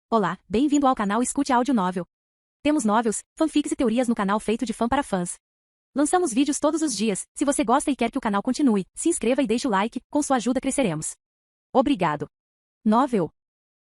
Olá, bem-vindo ao canal Escute Áudio Novel. Temos novels, fanfics e teorias no canal feito de fã para fãs. Lançamos vídeos todos os dias. Se você gosta e quer que o canal continue, se inscreva e deixe o like, com sua ajuda cresceremos. Obrigado. Novel.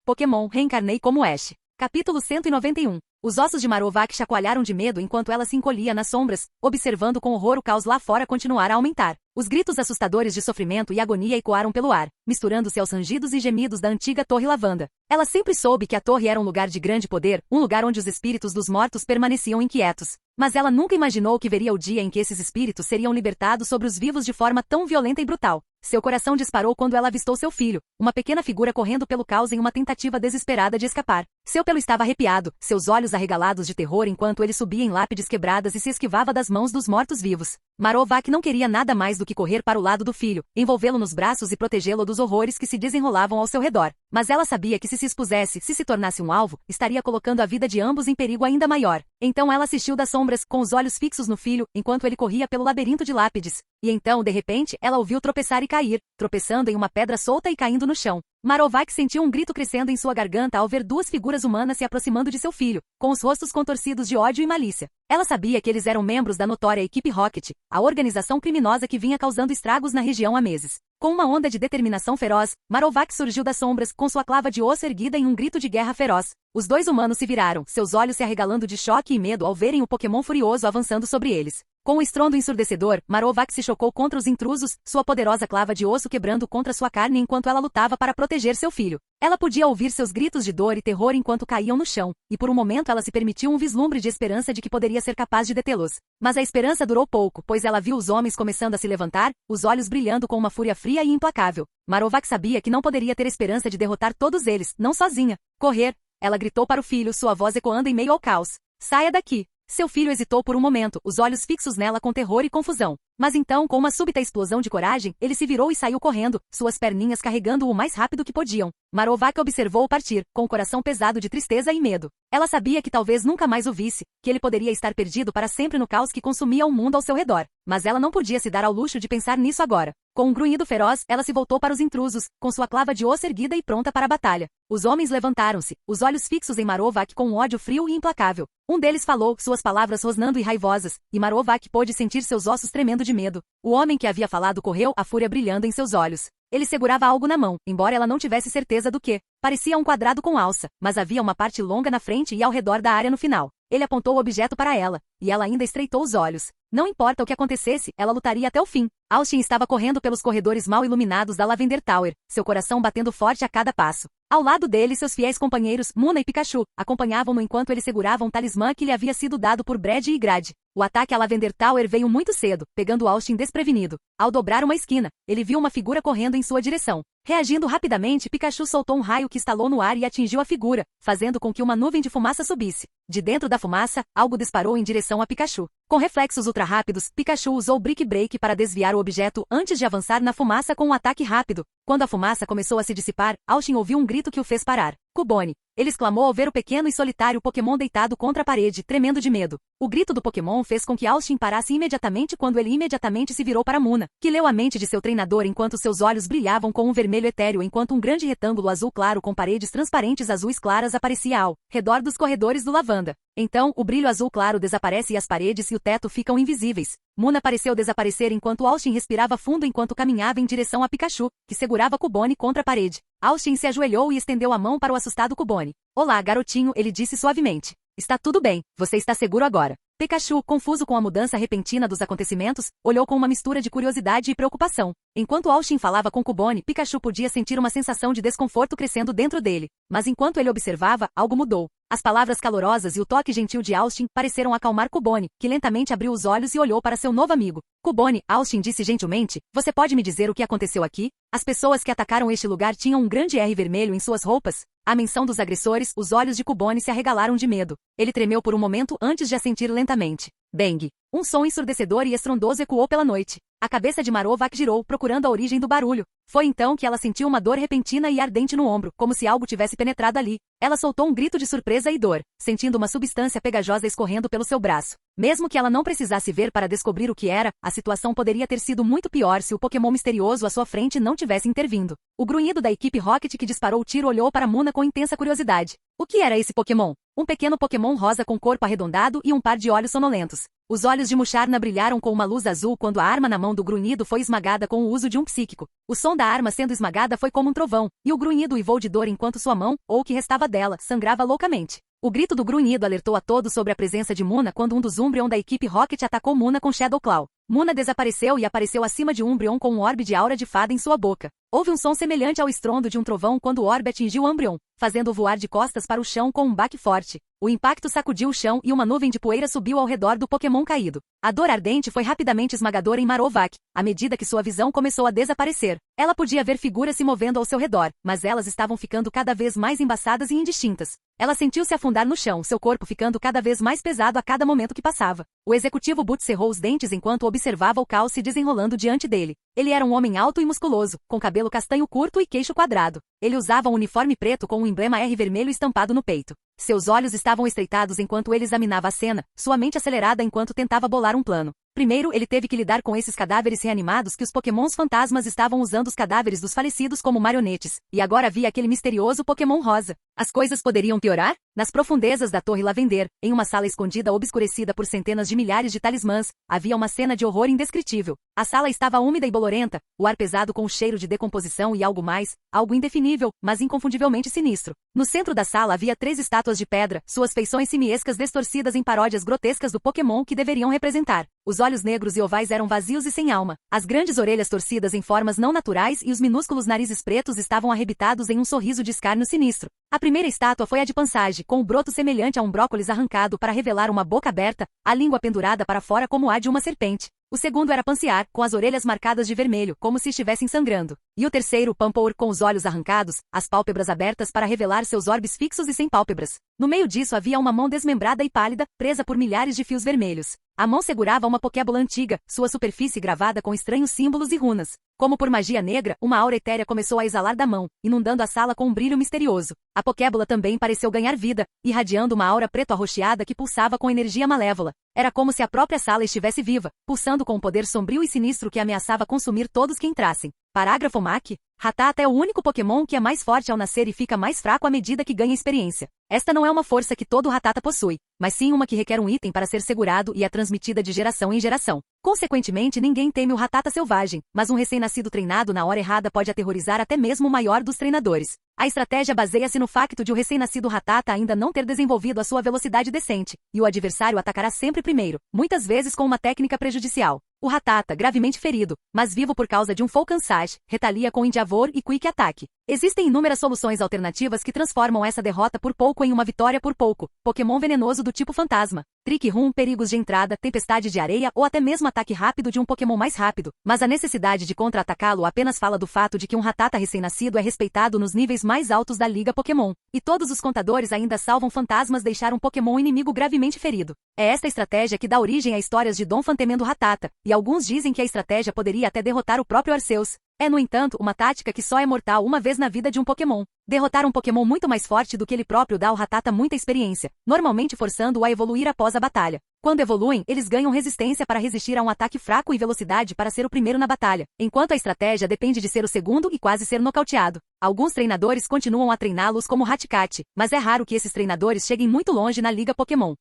Pokémon Reencarnei como Ash. Capítulo 191. Os ossos de Marowak chacoalharam de medo enquanto ela se encolhia nas sombras, observando com horror o caos lá fora continuar a aumentar. Os gritos assustadores de sofrimento e agonia ecoaram pelo ar, misturando-se aos rangidos e gemidos da antiga Torre Lavanda. Ela sempre soube que a torre era um lugar de grande poder, um lugar onde os espíritos dos mortos permaneciam inquietos. Mas ela nunca imaginou que veria o dia em que esses espíritos seriam libertados sobre os vivos de forma tão violenta e brutal. Seu coração disparou quando ela avistou seu filho, uma pequena figura correndo pelo caos em uma tentativa desesperada de escapar. Seu pelo estava arrepiado, seus olhos arregalados de terror enquanto ele subia em lápides quebradas e se esquivava das mãos dos mortos-vivos. Marowak não queria nada mais do que correr para o lado do filho, envolvê-lo nos braços e protegê-lo dos horrores que se desenrolavam ao seu redor. Mas ela sabia que se expusesse, se tornasse um alvo, estaria colocando a vida de ambos em perigo ainda maior. Então ela assistiu das sombras, com os olhos fixos no filho, enquanto ele corria pelo labirinto de lápides. E então, de repente, ela ouviu tropeçar e cair, tropeçando em uma pedra solta e caindo no chão. Marowak sentiu um grito crescendo em sua garganta ao ver duas figuras humanas se aproximando de seu filho, com os rostos contorcidos de ódio e malícia. Ela sabia que eles eram membros da notória Equipe Rocket, a organização criminosa que vinha causando estragos na região há meses. Com uma onda de determinação feroz, Marowak surgiu das sombras, com sua clava de osso erguida em um grito de guerra feroz. Os dois humanos se viraram, seus olhos se arregalando de choque e medo ao verem o Pokémon furioso avançando sobre eles. Com um estrondo ensurdecedor, Marowak se chocou contra os intrusos, sua poderosa clava de osso quebrando contra sua carne enquanto ela lutava para proteger seu filho. Ela podia ouvir seus gritos de dor e terror enquanto caíam no chão, e por um momento ela se permitiu um vislumbre de esperança de que poderia ser capaz de detê-los. Mas a esperança durou pouco, pois ela viu os homens começando a se levantar, os olhos brilhando com uma fúria fria e implacável. Marowak sabia que não poderia ter esperança de derrotar todos eles, não sozinha. Correr! Ela gritou para o filho, sua voz ecoando em meio ao caos. Saia daqui! Seu filho hesitou por um momento, os olhos fixos nela com terror e confusão. Mas então, com uma súbita explosão de coragem, ele se virou e saiu correndo, suas perninhas carregando-o o mais rápido que podiam. Marowak observou-o partir, com o coração pesado de tristeza e medo. Ela sabia que talvez nunca mais o visse, que ele poderia estar perdido para sempre no caos que consumia o mundo ao seu redor. Mas ela não podia se dar ao luxo de pensar nisso agora. Com um grunhido feroz, ela se voltou para os intrusos, com sua clava de osso erguida e pronta para a batalha. Os homens levantaram-se, os olhos fixos em Marowak com um ódio frio e implacável. Um deles falou, suas palavras rosnando e raivosas, e Marowak pôde sentir seus ossos tremendo de medo. O homem que havia falado correu, a fúria brilhando em seus olhos. Ele segurava algo na mão, embora ela não tivesse certeza do que. Parecia um quadrado com alça, mas havia uma parte longa na frente e ao redor da área no final. Ele apontou o objeto para ela, e ela ainda estreitou os olhos. Não importa o que acontecesse, ela lutaria até o fim. Austin estava correndo pelos corredores mal iluminados da Lavender Tower, seu coração batendo forte a cada passo. Ao lado dele, seus fiéis companheiros, Munna e Pikachu, acompanhavam-no enquanto ele segurava um talismã que lhe havia sido dado por Brad e Grad. O ataque à Lavender Tower veio muito cedo, pegando Austin desprevenido. Ao dobrar uma esquina, ele viu uma figura correndo em sua direção. Reagindo rapidamente, Pikachu soltou um raio que estalou no ar e atingiu a figura, fazendo com que uma nuvem de fumaça subisse. De dentro da fumaça, algo disparou em direção a Pikachu. Com reflexos ultra-rápidos, Pikachu usou Brick Break para desviar o objeto antes de avançar na fumaça com um ataque rápido. Quando a fumaça começou a se dissipar, Austin ouviu um grito que o fez parar. Cubone! Ele exclamou ao ver o pequeno e solitário Pokémon deitado contra a parede, tremendo de medo. O grito do Pokémon fez com que Austin parasse imediatamente quando ele imediatamente se virou para Munna, que leu a mente de seu treinador enquanto seus olhos brilhavam com um vermelho etéreo enquanto um grande retângulo azul claro com paredes transparentes azuis claras aparecia ao redor dos corredores do Lavanda. Então, o brilho azul claro desaparece e as paredes e o teto ficam invisíveis. Munna pareceu desaparecer enquanto Austin respirava fundo enquanto caminhava em direção a Pikachu, que segurava Cubone contra a parede. Austin se ajoelhou e estendeu a mão para o assustado Cubone. Olá, garotinho, ele disse suavemente. Está tudo bem, você está seguro agora. Pikachu, confuso com a mudança repentina dos acontecimentos, olhou com uma mistura de curiosidade e preocupação. Enquanto Austin falava com Cubone, Pikachu podia sentir uma sensação de desconforto crescendo dentro dele. Mas enquanto ele observava, algo mudou. As palavras calorosas e o toque gentil de Austin pareceram acalmar Cubone, que lentamente abriu os olhos e olhou para seu novo amigo. Cubone, Austin disse gentilmente, você pode me dizer o que aconteceu aqui? As pessoas que atacaram este lugar tinham um grande R vermelho em suas roupas. À menção dos agressores, os olhos de Cubone se arregalaram de medo. Ele tremeu por um momento antes de assentir lentamente. Bang! Um som ensurdecedor e estrondoso ecoou pela noite. A cabeça de Marowak girou, procurando a origem do barulho. Foi então que ela sentiu uma dor repentina e ardente no ombro, como se algo tivesse penetrado ali. Ela soltou um grito de surpresa e dor, sentindo uma substância pegajosa escorrendo pelo seu braço. Mesmo que ela não precisasse ver para descobrir o que era, a situação poderia ter sido muito pior se o Pokémon misterioso à sua frente não tivesse intervindo. O grunhido da equipe Rocket que disparou o tiro olhou para Muna com intensa curiosidade. O que era esse Pokémon? Um pequeno Pokémon rosa com corpo arredondado e um par de olhos sonolentos. Os olhos de Musharna brilharam com uma luz azul quando a arma na mão do grunhido foi esmagada com o uso de um psíquico. O som da arma sendo esmagada foi como um trovão, e o grunhido uivou de dor enquanto sua mão, ou o que restava dela, sangrava loucamente. O grito do grunhido alertou a todos sobre a presença de Muna quando um dos Umbreon da equipe Rocket atacou Muna com Shadow Claw. Muna desapareceu e apareceu acima de Umbreon com um orbe de aura de fada em sua boca. Houve um som semelhante ao estrondo de um trovão quando o orbe atingiu Umbreon, fazendo-o voar de costas para o chão com um baque forte. O impacto sacudiu o chão e uma nuvem de poeira subiu ao redor do Pokémon caído. A dor ardente foi rapidamente esmagadora em Marowak, à medida que sua visão começou a desaparecer. Ela podia ver figuras se movendo ao seu redor, mas elas estavam ficando cada vez mais embaçadas e indistintas. Ela sentiu-se afundar no chão, seu corpo ficando cada vez mais pesado a cada momento que passava. O executivo Boot cerrou os dentes enquanto observava o caos se desenrolando diante dele. Ele era um homem alto e musculoso, com cabelo castanho curto e queixo quadrado. Ele usava um uniforme preto com um emblema R vermelho estampado no peito. Seus olhos estavam estreitados enquanto ele examinava a cena, sua mente acelerada enquanto tentava bolar um plano. Primeiro, ele teve que lidar com esses cadáveres reanimados que os Pokémons fantasmas estavam usando os cadáveres dos falecidos como marionetes, e agora havia aquele misterioso Pokémon rosa. As coisas poderiam piorar? Nas profundezas da Torre Lavender, em uma sala escondida obscurecida por centenas de milhares de talismãs, havia uma cena de horror indescritível. A sala estava úmida e bolorenta, o ar pesado com o cheiro de decomposição e algo mais, algo indefinível, mas inconfundivelmente sinistro. No centro da sala havia 3 estátuas de pedra, suas feições simiescas distorcidas em paródias grotescas do Pokémon que deveriam representar. Os olhos negros e ovais eram vazios e sem alma, as grandes orelhas torcidas em formas não naturais e os minúsculos narizes pretos estavam arrebitados em um sorriso de escárnio sinistro. A primeira estátua foi a de Pansage, com o broto semelhante a um brócolis arrancado para revelar uma boca aberta, a língua pendurada para fora como a de uma serpente. O segundo era Pansear, com as orelhas marcadas de vermelho, como se estivessem sangrando. E o terceiro, Pampour, com os olhos arrancados, as pálpebras abertas para revelar seus orbes fixos e sem pálpebras. No meio disso havia uma mão desmembrada e pálida, presa por milhares de fios vermelhos. A mão segurava uma Pokébola antiga, sua superfície gravada com estranhos símbolos e runas. Como por magia negra, uma aura etérea começou a exalar da mão, inundando a sala com um brilho misterioso. A Pokébola também pareceu ganhar vida, irradiando uma aura preto-arroxeada que pulsava com energia malévola. Era como se a própria sala estivesse viva, pulsando com um poder sombrio e sinistro que ameaçava consumir todos que entrassem. Parágrafo MAC. Rattata é o único Pokémon que é mais forte ao nascer e fica mais fraco à medida que ganha experiência. Esta não é uma força que todo Rattata possui, mas sim uma que requer um item para ser segurado e é transmitida de geração em geração. Consequentemente, ninguém teme o Rattata selvagem, mas um recém-nascido treinado na hora errada pode aterrorizar até mesmo o maior dos treinadores. A estratégia baseia-se no facto de o recém-nascido Rattata ainda não ter desenvolvido a sua velocidade decente, e o adversário atacará sempre primeiro, muitas vezes com uma técnica prejudicial. O Rattata, gravemente ferido, mas vivo por causa de um Falcansage, retalia com Endeavor e Quick Attack. Existem inúmeras soluções alternativas que transformam essa derrota por pouco em uma vitória por pouco. Pokémon venenoso do tipo fantasma, Trick Room, perigos de entrada, tempestade de areia ou até mesmo ataque rápido de um Pokémon mais rápido. Mas a necessidade de contra-atacá-lo apenas fala do fato de que um Rattata recém-nascido é respeitado nos níveis mais altos da Liga Pokémon. E todos os contadores ainda salvam fantasmas deixar um Pokémon inimigo gravemente ferido. É esta estratégia que dá origem a histórias de Dom Fantemendo Rattata, e alguns dizem que a estratégia poderia até derrotar o próprio Arceus. É, no entanto, uma tática que só é mortal uma vez na vida de um Pokémon. Derrotar um Pokémon muito mais forte do que ele próprio dá ao Rattata muita experiência, normalmente forçando-o a evoluir após a batalha. Quando evoluem, eles ganham resistência para resistir a um ataque fraco e velocidade para ser o primeiro na batalha, enquanto a estratégia depende de ser o segundo e quase ser nocauteado. Alguns treinadores continuam a treiná-los como Hatcat, mas é raro que esses treinadores cheguem muito longe na Liga Pokémon.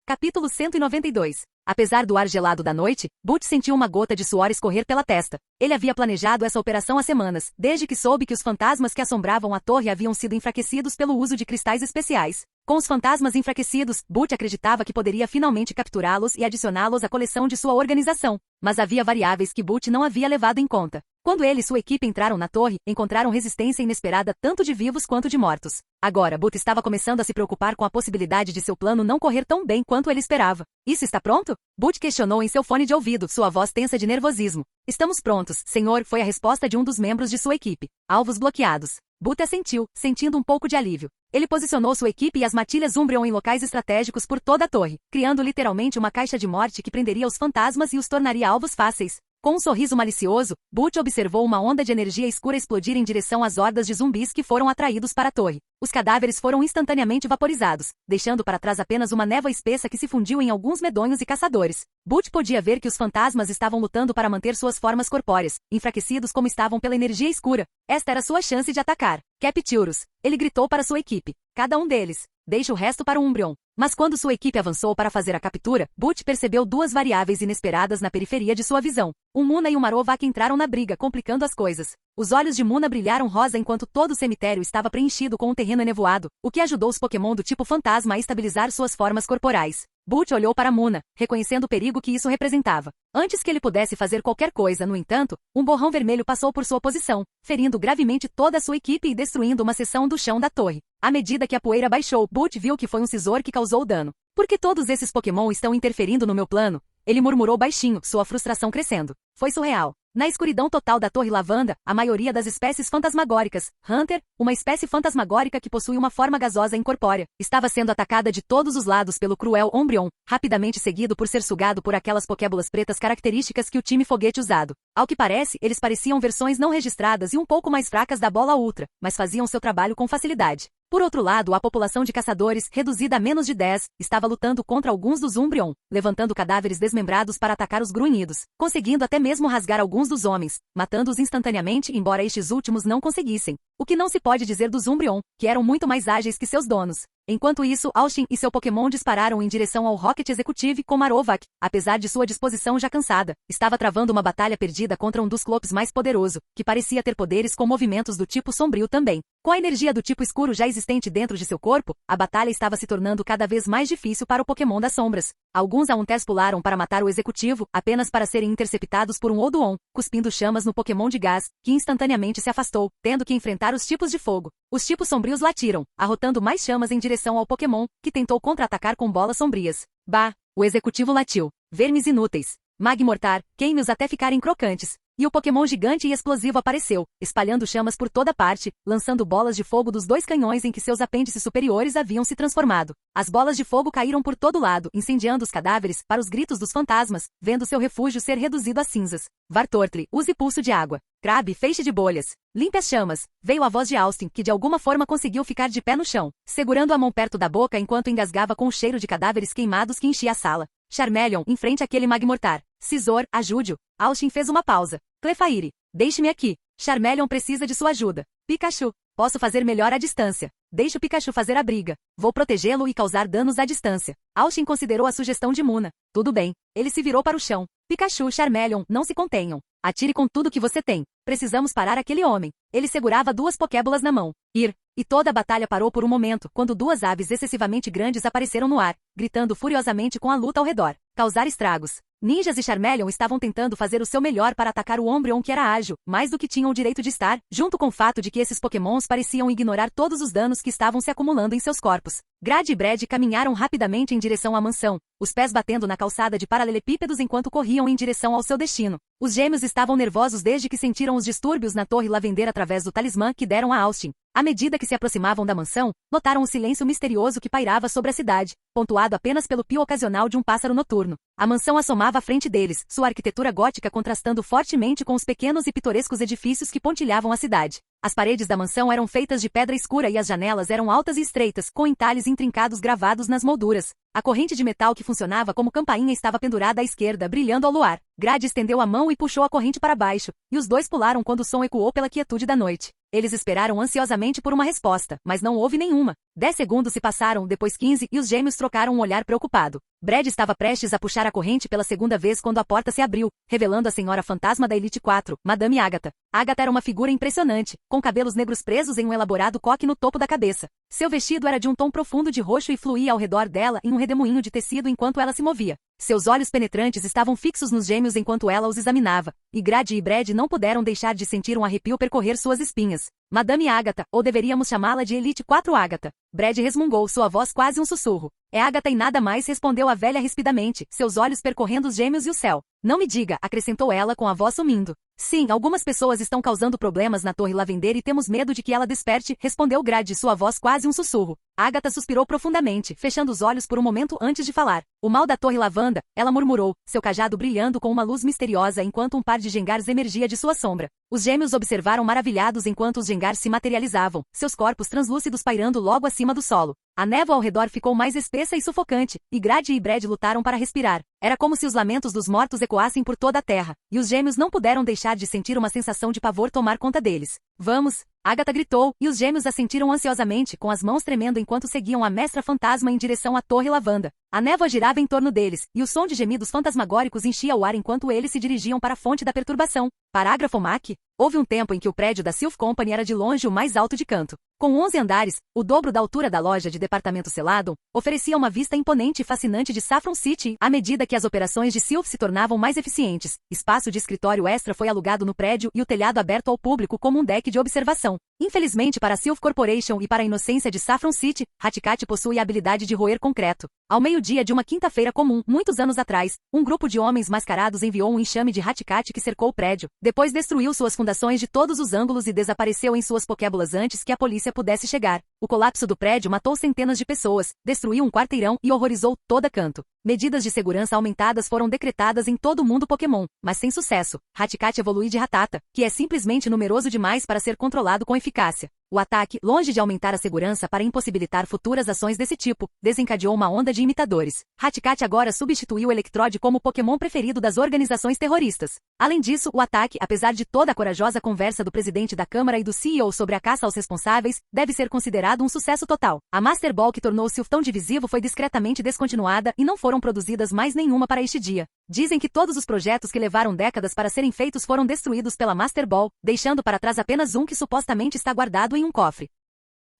Capítulo 192. Apesar do ar gelado da noite, Boot sentiu uma gota de suor escorrer pela testa. Ele havia planejado essa operação há semanas, desde que soube que os fantasmas que assombravam a torre haviam sido enfraquecidos pelo uso de cristais especiais. Com os fantasmas enfraquecidos, Boot acreditava que poderia finalmente capturá-los e adicioná-los à coleção de sua organização. Mas havia variáveis que Boot não havia levado em conta. Quando ele e sua equipe entraram na torre, encontraram resistência inesperada tanto de vivos quanto de mortos. Agora, Boot estava começando a se preocupar com a possibilidade de seu plano não correr tão bem quanto ele esperava. Isso está pronto? Boot questionou em seu fone de ouvido, sua voz tensa de nervosismo. Estamos prontos, senhor, foi a resposta de um dos membros de sua equipe. Alvos bloqueados. Boot assentiu, sentindo um pouco de alívio. Ele posicionou sua equipe e as matilhas Umbreon em locais estratégicos por toda a torre, criando literalmente uma caixa de morte que prenderia os fantasmas e os tornaria alvos fáceis. Com um sorriso malicioso, Butch observou uma onda de energia escura explodir em direção às hordas de zumbis que foram atraídos para a torre. Os cadáveres foram instantaneamente vaporizados, deixando para trás apenas uma névoa espessa que se fundiu em alguns medonhos e caçadores. Butch podia ver que os fantasmas estavam lutando para manter suas formas corpóreas, enfraquecidos como estavam pela energia escura. Esta era sua chance de atacar. Capture-os! Ele gritou para sua equipe. Cada um deles. Deixe o resto para o Umbreon. Mas quando sua equipe avançou para fazer a captura, Butch percebeu duas variáveis inesperadas na periferia de sua visão. Um Muna e um Marowak entraram na briga, complicando as coisas. Os olhos de Muna brilharam rosa enquanto todo o cemitério estava preenchido com um terreno enevoado, o que ajudou os Pokémon do tipo fantasma a estabilizar suas formas corporais. Butch olhou para Muna, reconhecendo o perigo que isso representava. Antes que ele pudesse fazer qualquer coisa, no entanto, um borrão vermelho passou por sua posição, ferindo gravemente toda a sua equipe e destruindo uma seção do chão da torre. À medida que a poeira baixou, Butch viu que foi um Scizor que causou o dano. Por que todos esses Pokémon estão interferindo no meu plano? Ele murmurou baixinho, sua frustração crescendo. Foi surreal. Na escuridão total da Torre Lavanda, a maioria das espécies fantasmagóricas, Hunter, uma espécie fantasmagórica que possui uma forma gasosa incorpórea, estava sendo atacada de todos os lados pelo cruel Umbreon, rapidamente seguido por ser sugado por aquelas Pokébolas pretas características que o time foguete usado. Ao que parece, eles pareciam versões não registradas e um pouco mais fracas da Bola Ultra, mas faziam seu trabalho com facilidade. Por outro lado, a população de caçadores, reduzida a menos de 10, estava lutando contra alguns dos Umbreon, levantando cadáveres desmembrados para atacar os grunhidos, conseguindo até mesmo rasgar alguns dos homens, matando-os instantaneamente, embora estes últimos não conseguissem. O que não se pode dizer dos Umbreon, que eram muito mais ágeis que seus donos. Enquanto isso, Austin e seu Pokémon dispararam em direção ao Rocket Executive com Marowak, apesar de sua disposição já cansada. Estava travando uma batalha perdida contra um dos Clops mais poderoso, que parecia ter poderes com movimentos do tipo sombrio também. Com a energia do tipo escuro já existente dentro de seu corpo, a batalha estava se tornando cada vez mais difícil para o Pokémon das sombras. Alguns Auntés pularam para matar o executivo, apenas para serem interceptados por um Oduon, cuspindo chamas no Pokémon de gás, que instantaneamente se afastou, tendo que enfrentar os tipos de fogo. Os tipos sombrios latiram, arrotando mais chamas em direção ao Pokémon, que tentou contra-atacar com bolas sombrias. Bah! O executivo latiu. Vermes inúteis. Magmortar, queime-os até ficarem crocantes. E o Pokémon gigante e explosivo apareceu, espalhando chamas por toda parte, lançando bolas de fogo dos dois canhões em que seus apêndices superiores haviam se transformado. As bolas de fogo caíram por todo lado, incendiando os cadáveres, para os gritos dos fantasmas, vendo seu refúgio ser reduzido a cinzas. Vartortli, use pulso de água. Crabe, feixe de bolhas. Limpe as chamas. Veio a voz de Austin, que de alguma forma conseguiu ficar de pé no chão, segurando a mão perto da boca enquanto engasgava com o cheiro de cadáveres queimados que enchia a sala. Charmeleon, em frente àquele Magmortar. Scizor, ajude-o. Austin fez uma pausa. Clefairy, deixe-me aqui. Charmeleon precisa de sua ajuda. Pikachu, posso fazer melhor à distância. Deixe o Pikachu fazer a briga. Vou protegê-lo e causar danos à distância. Austin considerou a sugestão de Muna. Tudo bem. Ele se virou para o chão. Pikachu, Charmeleon, não se contenham. Atire com tudo que você tem. Precisamos parar aquele homem. Ele segurava duas Pokébolas na mão. E toda a batalha parou por um momento, quando duas aves excessivamente grandes apareceram no ar, gritando furiosamente com a luta ao redor. Causar estragos. Ninjas e Charmeleon estavam tentando fazer o seu melhor para atacar o Umbreon que era ágil, mais do que tinham o direito de estar, junto com o fato de que esses Pokémons pareciam ignorar todos os danos que estavam se acumulando em seus corpos. Grade e Brad caminharam rapidamente em direção à mansão, os pés batendo na calçada de paralelepípedos enquanto corriam em direção ao seu destino. Os gêmeos estavam nervosos desde que sentiram os distúrbios na Torre Lavender através do talismã que deram a Austin. À medida que se aproximavam da mansão, notaram o silêncio misterioso que pairava sobre a cidade, pontuado apenas pelo pio ocasional de um pássaro noturno. A mansão assomava à frente deles, sua arquitetura gótica contrastando fortemente com os pequenos e pitorescos edifícios que pontilhavam a cidade. As paredes da mansão eram feitas de pedra escura e as janelas eram altas e estreitas, com entalhes intrincados gravados nas molduras. A corrente de metal que funcionava como campainha estava pendurada à esquerda, brilhando ao luar. Grade estendeu a mão e puxou a corrente para baixo, e os dois pularam quando o som ecoou pela quietude da noite. Eles esperaram ansiosamente por uma resposta, mas não houve nenhuma. 10 segundos se passaram, depois 15, e os gêmeos trocaram um olhar preocupado. Brad estava prestes a puxar a corrente pela segunda vez quando a porta se abriu, revelando a senhora fantasma da Elite 4, Madame Agatha. Agatha era uma figura impressionante, com cabelos negros presos em um elaborado coque no topo da cabeça. Seu vestido era de um tom profundo de roxo e fluía ao redor dela em um redemoinho de tecido enquanto ela se movia. Seus olhos penetrantes estavam fixos nos gêmeos enquanto ela os examinava, e Grade e Brad não puderam deixar de sentir um arrepio percorrer suas espinhas. Madame Agatha, ou deveríamos chamá-la de Elite 4 Agatha. Brad resmungou, sua voz quase um sussurro. É Agatha e nada mais, respondeu a velha rispidamente, seus olhos percorrendo os gêmeos e o céu. Não me diga, acrescentou ela com a voz sumindo. Sim, algumas pessoas estão causando problemas na Torre Lavender e temos medo de que ela desperte, respondeu Grade, sua voz quase um sussurro. Agatha suspirou profundamente, fechando os olhos por um momento antes de falar. O mal da Torre Lavanda, ela murmurou, seu cajado brilhando com uma luz misteriosa enquanto um par de Jengars emergia de sua sombra. Os gêmeos observaram maravilhados enquanto os Jengars se materializavam, seus corpos translúcidos pairando logo acima do solo. A névoa ao redor ficou mais espessa e sufocante, e Grade e Brad lutaram para respirar. Era como se os lamentos dos mortos ecoassem por toda a terra, e os gêmeos não puderam deixar de sentir uma sensação de pavor tomar conta deles. Vamos! Agatha gritou, e os gêmeos assentiram ansiosamente, com as mãos tremendo enquanto seguiam a mestra fantasma em direção à Torre Lavanda. A névoa girava em torno deles, e o som de gemidos fantasmagóricos enchia o ar enquanto eles se dirigiam para a fonte da perturbação. Parágrafo Mac. Houve um tempo em que o prédio da Sylph Company era de longe o mais alto de Canto. Com 11 andares, o dobro da altura da loja de departamento Celadon, oferecia uma vista imponente e fascinante de Saffron City, à medida que as operações de Sylph se tornavam mais eficientes. Espaço de escritório extra foi alugado no prédio e o telhado aberto ao público como um deck de observação. Infelizmente para a Sylph Corporation e para a inocência de Saffron City, Haticat possui a habilidade de roer concreto. Ao meio-dia de uma quinta-feira comum, muitos anos atrás, um grupo de homens mascarados enviou um enxame de Haticat que cercou o prédio, depois destruiu suas fundações de todos os ângulos e desapareceu em suas pokébolas antes que a polícia pudesse chegar. O colapso do prédio matou centenas de pessoas, destruiu um quarteirão e horrorizou toda Canto. Medidas de segurança aumentadas foram decretadas em todo o mundo Pokémon, mas sem sucesso. Haticat evolui de Rattata, que é simplesmente numeroso demais para ser controlado com eficácia. O ataque, longe de aumentar a segurança para impossibilitar futuras ações desse tipo, desencadeou uma onda de imitadores. Haticat agora substituiu o Electrode como o Pokémon preferido das organizações terroristas. Além disso, o ataque, apesar de toda a corajosa conversa do presidente da Câmara e do CEO sobre a caça aos responsáveis, deve ser considerado um sucesso total. A Master Ball que tornou-se o tão divisivo foi discretamente descontinuada e não foram produzidas mais nenhuma para este dia. Dizem que todos os projetos que levaram décadas para serem feitos foram destruídos pela Master Ball, deixando para trás apenas um que supostamente está guardado em um cofre.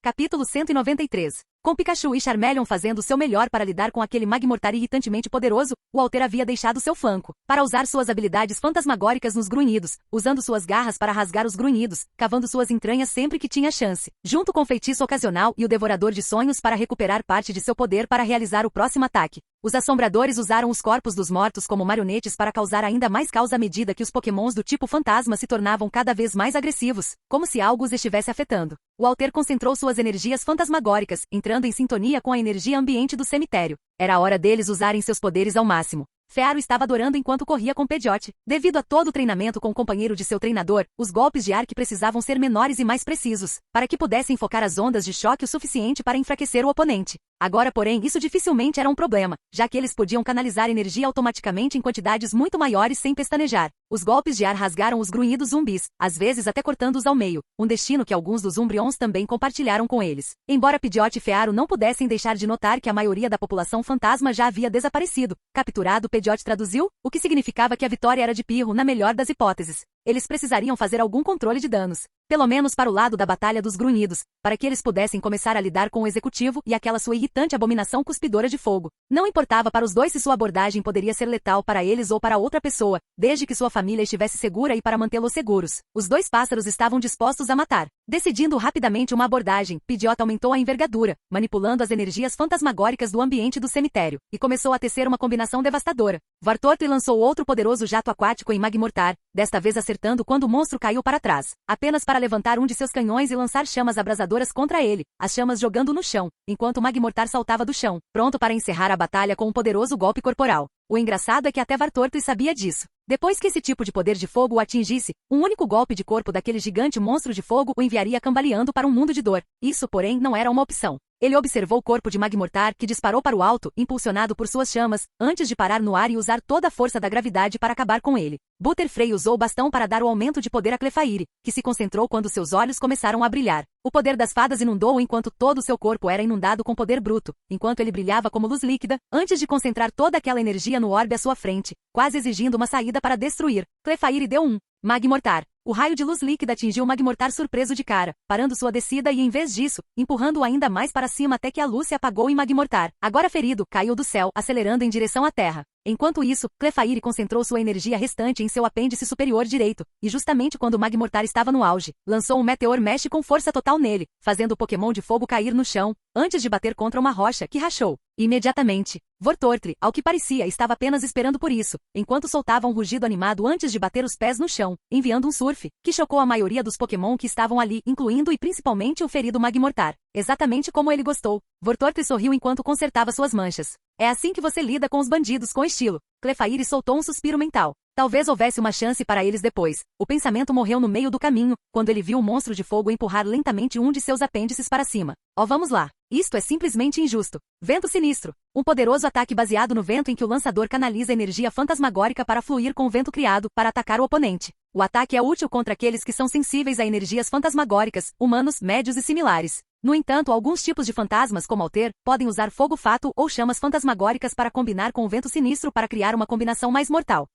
Capítulo 193. Com Pikachu e Charmeleon fazendo seu melhor para lidar com aquele Magmortar irritantemente poderoso, o Alter havia deixado seu flanco, para usar suas habilidades fantasmagóricas nos grunhidos, usando suas garras para rasgar os grunhidos, cavando suas entranhas sempre que tinha chance, junto com o feitiço ocasional e o Devorador de Sonhos para recuperar parte de seu poder para realizar o próximo ataque. Os assombradores usaram os corpos dos mortos como marionetes para causar ainda mais caos à medida que os pokémons do tipo fantasma se tornavam cada vez mais agressivos, como se algo os estivesse afetando. O Alter concentrou suas energias fantasmagóricas, entrando em sintonia com a energia ambiente do cemitério. Era a hora deles usarem seus poderes ao máximo. Fearo estava adorando enquanto corria com Pidgeot. Devido a todo o treinamento com o companheiro de seu treinador, os golpes de Arc precisavam ser menores e mais precisos, para que pudessem focar as ondas de choque o suficiente para enfraquecer o oponente. Agora, porém, isso dificilmente era um problema, já que eles podiam canalizar energia automaticamente em quantidades muito maiores sem pestanejar. Os golpes de ar rasgaram os grunhidos zumbis, às vezes até cortando-os ao meio, um destino que alguns dos Umbreons também compartilharam com eles. Embora Pidgeot e Fearo não pudessem deixar de notar que a maioria da população fantasma já havia desaparecido, capturado, Pidgeot traduziu, o que significava que a vitória era de Pirro na melhor das hipóteses. Eles precisariam fazer algum controle de danos, pelo menos para o lado da Batalha dos Grunhidos, para que eles pudessem começar a lidar com o Executivo e aquela sua irritante abominação cuspidora de fogo. Não importava para os dois se sua abordagem poderia ser letal para eles ou para outra pessoa, desde que sua família estivesse segura e para mantê-los seguros. Os dois pássaros estavam dispostos a matar. Decidindo rapidamente uma abordagem, Pidgeot aumentou a envergadura, manipulando as energias fantasmagóricas do ambiente do cemitério, e começou a tecer uma combinação devastadora. Vartorto lançou outro poderoso jato aquático em Magmortar, desta vez acertando quando o monstro caiu para trás, apenas para levantar um de seus canhões e lançar chamas abrasadoras contra ele, as chamas jogando no chão, enquanto Magmortar saltava do chão, pronto para encerrar a batalha com um poderoso golpe corporal. O engraçado é que até Vartorto sabia disso. Depois que esse tipo de poder de fogo o atingisse, um único golpe de corpo daquele gigante monstro de fogo o enviaria cambaleando para um mundo de dor. Isso, porém, não era uma opção. Ele observou o corpo de Magmortar que disparou para o alto, impulsionado por suas chamas, antes de parar no ar e usar toda a força da gravidade para acabar com ele. Butterfree usou o bastão para dar o aumento de poder a Clefairy, que se concentrou quando seus olhos começaram a brilhar. O poder das fadas inundou-o enquanto todo o seu corpo era inundado com poder bruto, enquanto ele brilhava como luz líquida, antes de concentrar toda aquela energia no orbe à sua frente, quase exigindo uma saída para destruir. Clefairy deu um Magmortar. O raio de luz líquida atingiu Magmortar surpreso de cara, parando sua descida e, em vez disso, empurrando-o ainda mais para cima até que a luz se apagou em Magmortar. Agora ferido, caiu do céu, acelerando em direção à terra. Enquanto isso, Clefairy concentrou sua energia restante em seu apêndice superior direito, e justamente quando Magmortar estava no auge, lançou um Meteor Mesh com força total nele, fazendo o Pokémon de fogo cair no chão, antes de bater contra uma rocha que rachou. Imediatamente, Voltortre, ao que parecia, estava apenas esperando por isso, enquanto soltava um rugido animado antes de bater os pés no chão, enviando um surf, que chocou a maioria dos Pokémon que estavam ali, incluindo e principalmente o ferido Magmortar. Exatamente como ele gostou. Voltortre sorriu enquanto consertava suas manchas. É assim que você lida com os bandidos com estilo. Clefairy soltou um suspiro mental. Talvez houvesse uma chance para eles depois. O pensamento morreu no meio do caminho, quando ele viu o monstro de fogo empurrar lentamente um de seus apêndices para cima. Oh, vamos lá. Isto é simplesmente injusto. Vento sinistro. Um poderoso ataque baseado no vento em que o lançador canaliza energia fantasmagórica para fluir com o vento criado para atacar o oponente. O ataque é útil contra aqueles que são sensíveis a energias fantasmagóricas, humanos, médios e similares. No entanto, alguns tipos de fantasmas, como Alter, podem usar fogo-fato ou chamas fantasmagóricas para combinar com o vento sinistro para criar uma combinação mais mortal.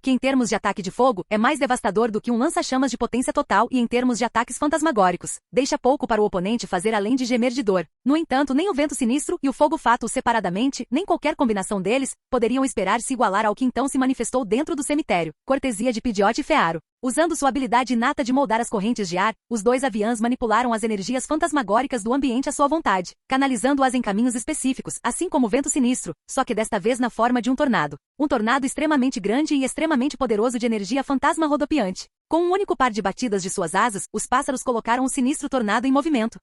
Que em termos de ataque de fogo, é mais devastador do que um lança-chamas de potência total e em termos de ataques fantasmagóricos. Deixa pouco para o oponente fazer além de gemer de dor. No entanto, nem o vento sinistro e o fogo-fato separadamente, nem qualquer combinação deles, poderiam esperar se igualar ao que então se manifestou dentro do cemitério. Cortesia de Pidgeot e Fearu. Usando sua habilidade inata de moldar as correntes de ar, os dois aviãs manipularam as energias fantasmagóricas do ambiente à sua vontade, canalizando-as em caminhos específicos, assim como o vento sinistro, só que desta vez na forma de um tornado. Um tornado extremamente grande e extremamente poderoso de energia fantasma rodopiante. Com um único par de batidas de suas asas, os pássaros colocaram o sinistro tornado em movimento.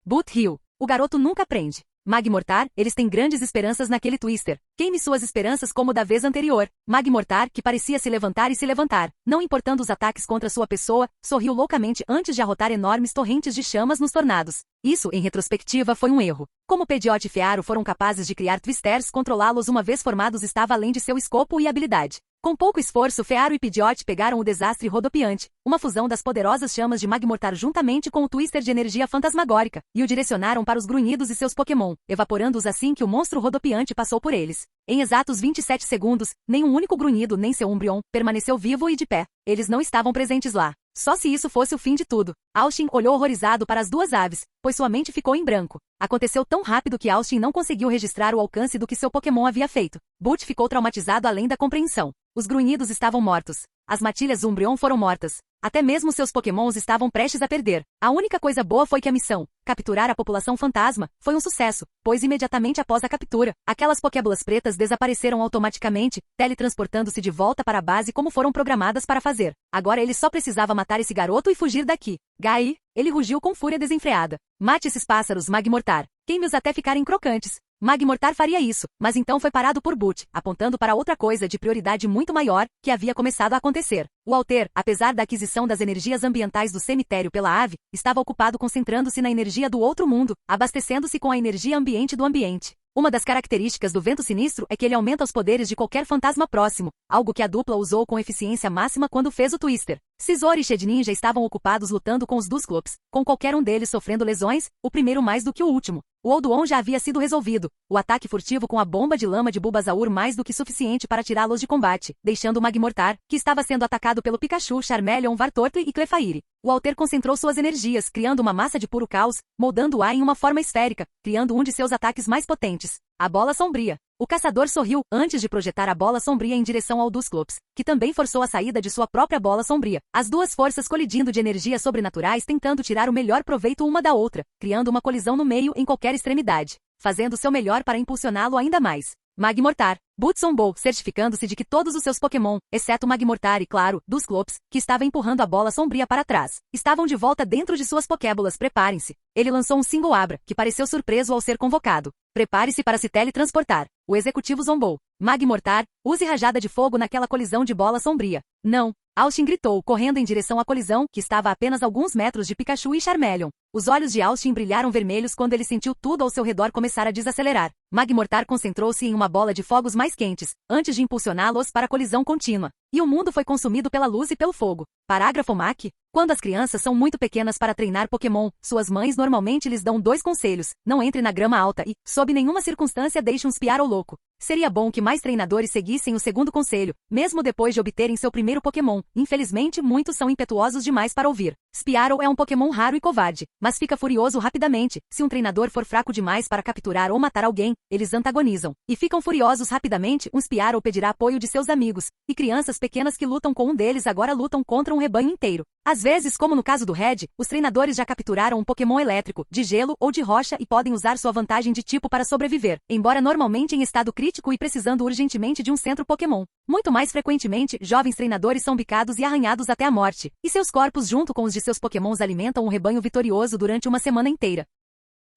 Boot Hill. O garoto nunca aprende. Magmortar, eles têm grandes esperanças naquele Twister. Queime suas esperanças como da vez anterior. Magmortar, que parecia se levantar e se levantar, não importando os ataques contra sua pessoa, sorriu loucamente antes de arrotar enormes torrentes de chamas nos tornados. Isso, em retrospectiva, foi um erro. Como Pidgeot e Fearu foram capazes de criar Twisters, controlá-los uma vez formados estava além de seu escopo e habilidade. Com pouco esforço, Fearu e Pidgeot pegaram o desastre rodopiante, uma fusão das poderosas chamas de Magmortar juntamente com o Twister de energia fantasmagórica, e o direcionaram para os grunhidos e seus Pokémon, evaporando-os assim que o monstro rodopiante passou por eles. Em exatos 27 segundos, nem um único grunhido nem seu Umbreon permaneceu vivo e de pé. Eles não estavam presentes lá. Só se isso fosse o fim de tudo. Austin olhou horrorizado para as duas aves, pois sua mente ficou em branco. Aconteceu tão rápido que Austin não conseguiu registrar o alcance do que seu Pokémon havia feito. Boot ficou traumatizado além da compreensão. Os grunhidos estavam mortos. As matilhas Umbreon foram mortas. Até mesmo seus Pokémons estavam prestes a perder. A única coisa boa foi que a missão, capturar a população fantasma, foi um sucesso, pois imediatamente após a captura, aquelas Pokébolas pretas desapareceram automaticamente, teletransportando-se de volta para a base como foram programadas para fazer. Agora ele só precisava matar esse garoto e fugir daqui. Gai, ele rugiu com fúria desenfreada. Mate esses pássaros, Magmortar. Queime-os até ficarem crocantes. Magmortar faria isso, mas então foi parado por Boot, apontando para outra coisa de prioridade muito maior, que havia começado a acontecer. O Alter, apesar da aquisição das energias ambientais do cemitério pela ave, estava ocupado concentrando-se na energia do outro mundo, abastecendo-se com a energia ambiente do ambiente. Uma das características do vento sinistro é que ele aumenta os poderes de qualquer fantasma próximo, algo que a dupla usou com eficiência máxima quando fez o Twister. Scizor e Shedninja estavam ocupados lutando com os Dusclops, com qualquer um deles sofrendo lesões, o primeiro mais do que o último. O Olduon já havia sido resolvido, o ataque furtivo com a bomba de lama de Bulbasaur mais do que suficiente para tirá-los de combate, deixando Magmortar, que estava sendo atacado pelo Pikachu, Charmeleon, Voltortle e Clefairy. O Alter concentrou suas energias, criando uma massa de puro caos, moldando-a em uma forma esférica, criando um de seus ataques mais potentes, a Bola Sombria. O caçador sorriu antes de projetar a bola sombria em direção ao Dusclops, que também forçou a saída de sua própria bola sombria. As duas forças colidindo de energias sobrenaturais tentando tirar o melhor proveito uma da outra, criando uma colisão no meio em qualquer extremidade, fazendo seu melhor para impulsioná-lo ainda mais. Magmortar. Boot zombou, certificando-se de que todos os seus Pokémon, exceto Magmortar e, claro, Dusclops, que estava empurrando a bola sombria para trás, estavam de volta dentro de suas Pokébolas. Preparem-se. Ele lançou um single Abra, que pareceu surpreso ao ser convocado. Prepare-se para se teletransportar. O executivo zombou. Magmortar, use rajada de fogo naquela colisão de bola sombria. Não. Austin gritou, correndo em direção à colisão, que estava a apenas alguns metros de Pikachu e Charmeleon. Os olhos de Austin brilharam vermelhos quando ele sentiu tudo ao seu redor começar a desacelerar. Magmortar concentrou-se em uma bola de fogos mais quentes, antes de impulsioná-los para a colisão contínua. E o mundo foi consumido pela luz e pelo fogo. Parágrafo Mac. Quando as crianças são muito pequenas para treinar Pokémon, suas mães normalmente lhes dão 2 conselhos. Não entre na grama alta e, sob nenhuma circunstância, deixe um Spearow louco. Seria bom que mais treinadores seguissem o segundo conselho, mesmo depois de obterem seu primeiro Pokémon. Infelizmente, muitos são impetuosos demais para ouvir. Spearow é um Pokémon raro e covarde, mas fica furioso rapidamente. Se um treinador for fraco demais para capturar ou matar alguém, eles antagonizam. E ficam furiosos rapidamente. Um Spearow pedirá apoio de seus amigos, e crianças tribos pequenas que lutam com um deles agora lutam contra um rebanho inteiro. Às vezes, como no caso do Red, os treinadores já capturaram um Pokémon elétrico, de gelo ou de rocha e podem usar sua vantagem de tipo para sobreviver, embora normalmente em estado crítico e precisando urgentemente de um centro Pokémon. Muito mais frequentemente, jovens treinadores são bicados e arranhados até a morte, e seus corpos junto com os de seus Pokémons alimentam um rebanho vitorioso durante uma semana inteira.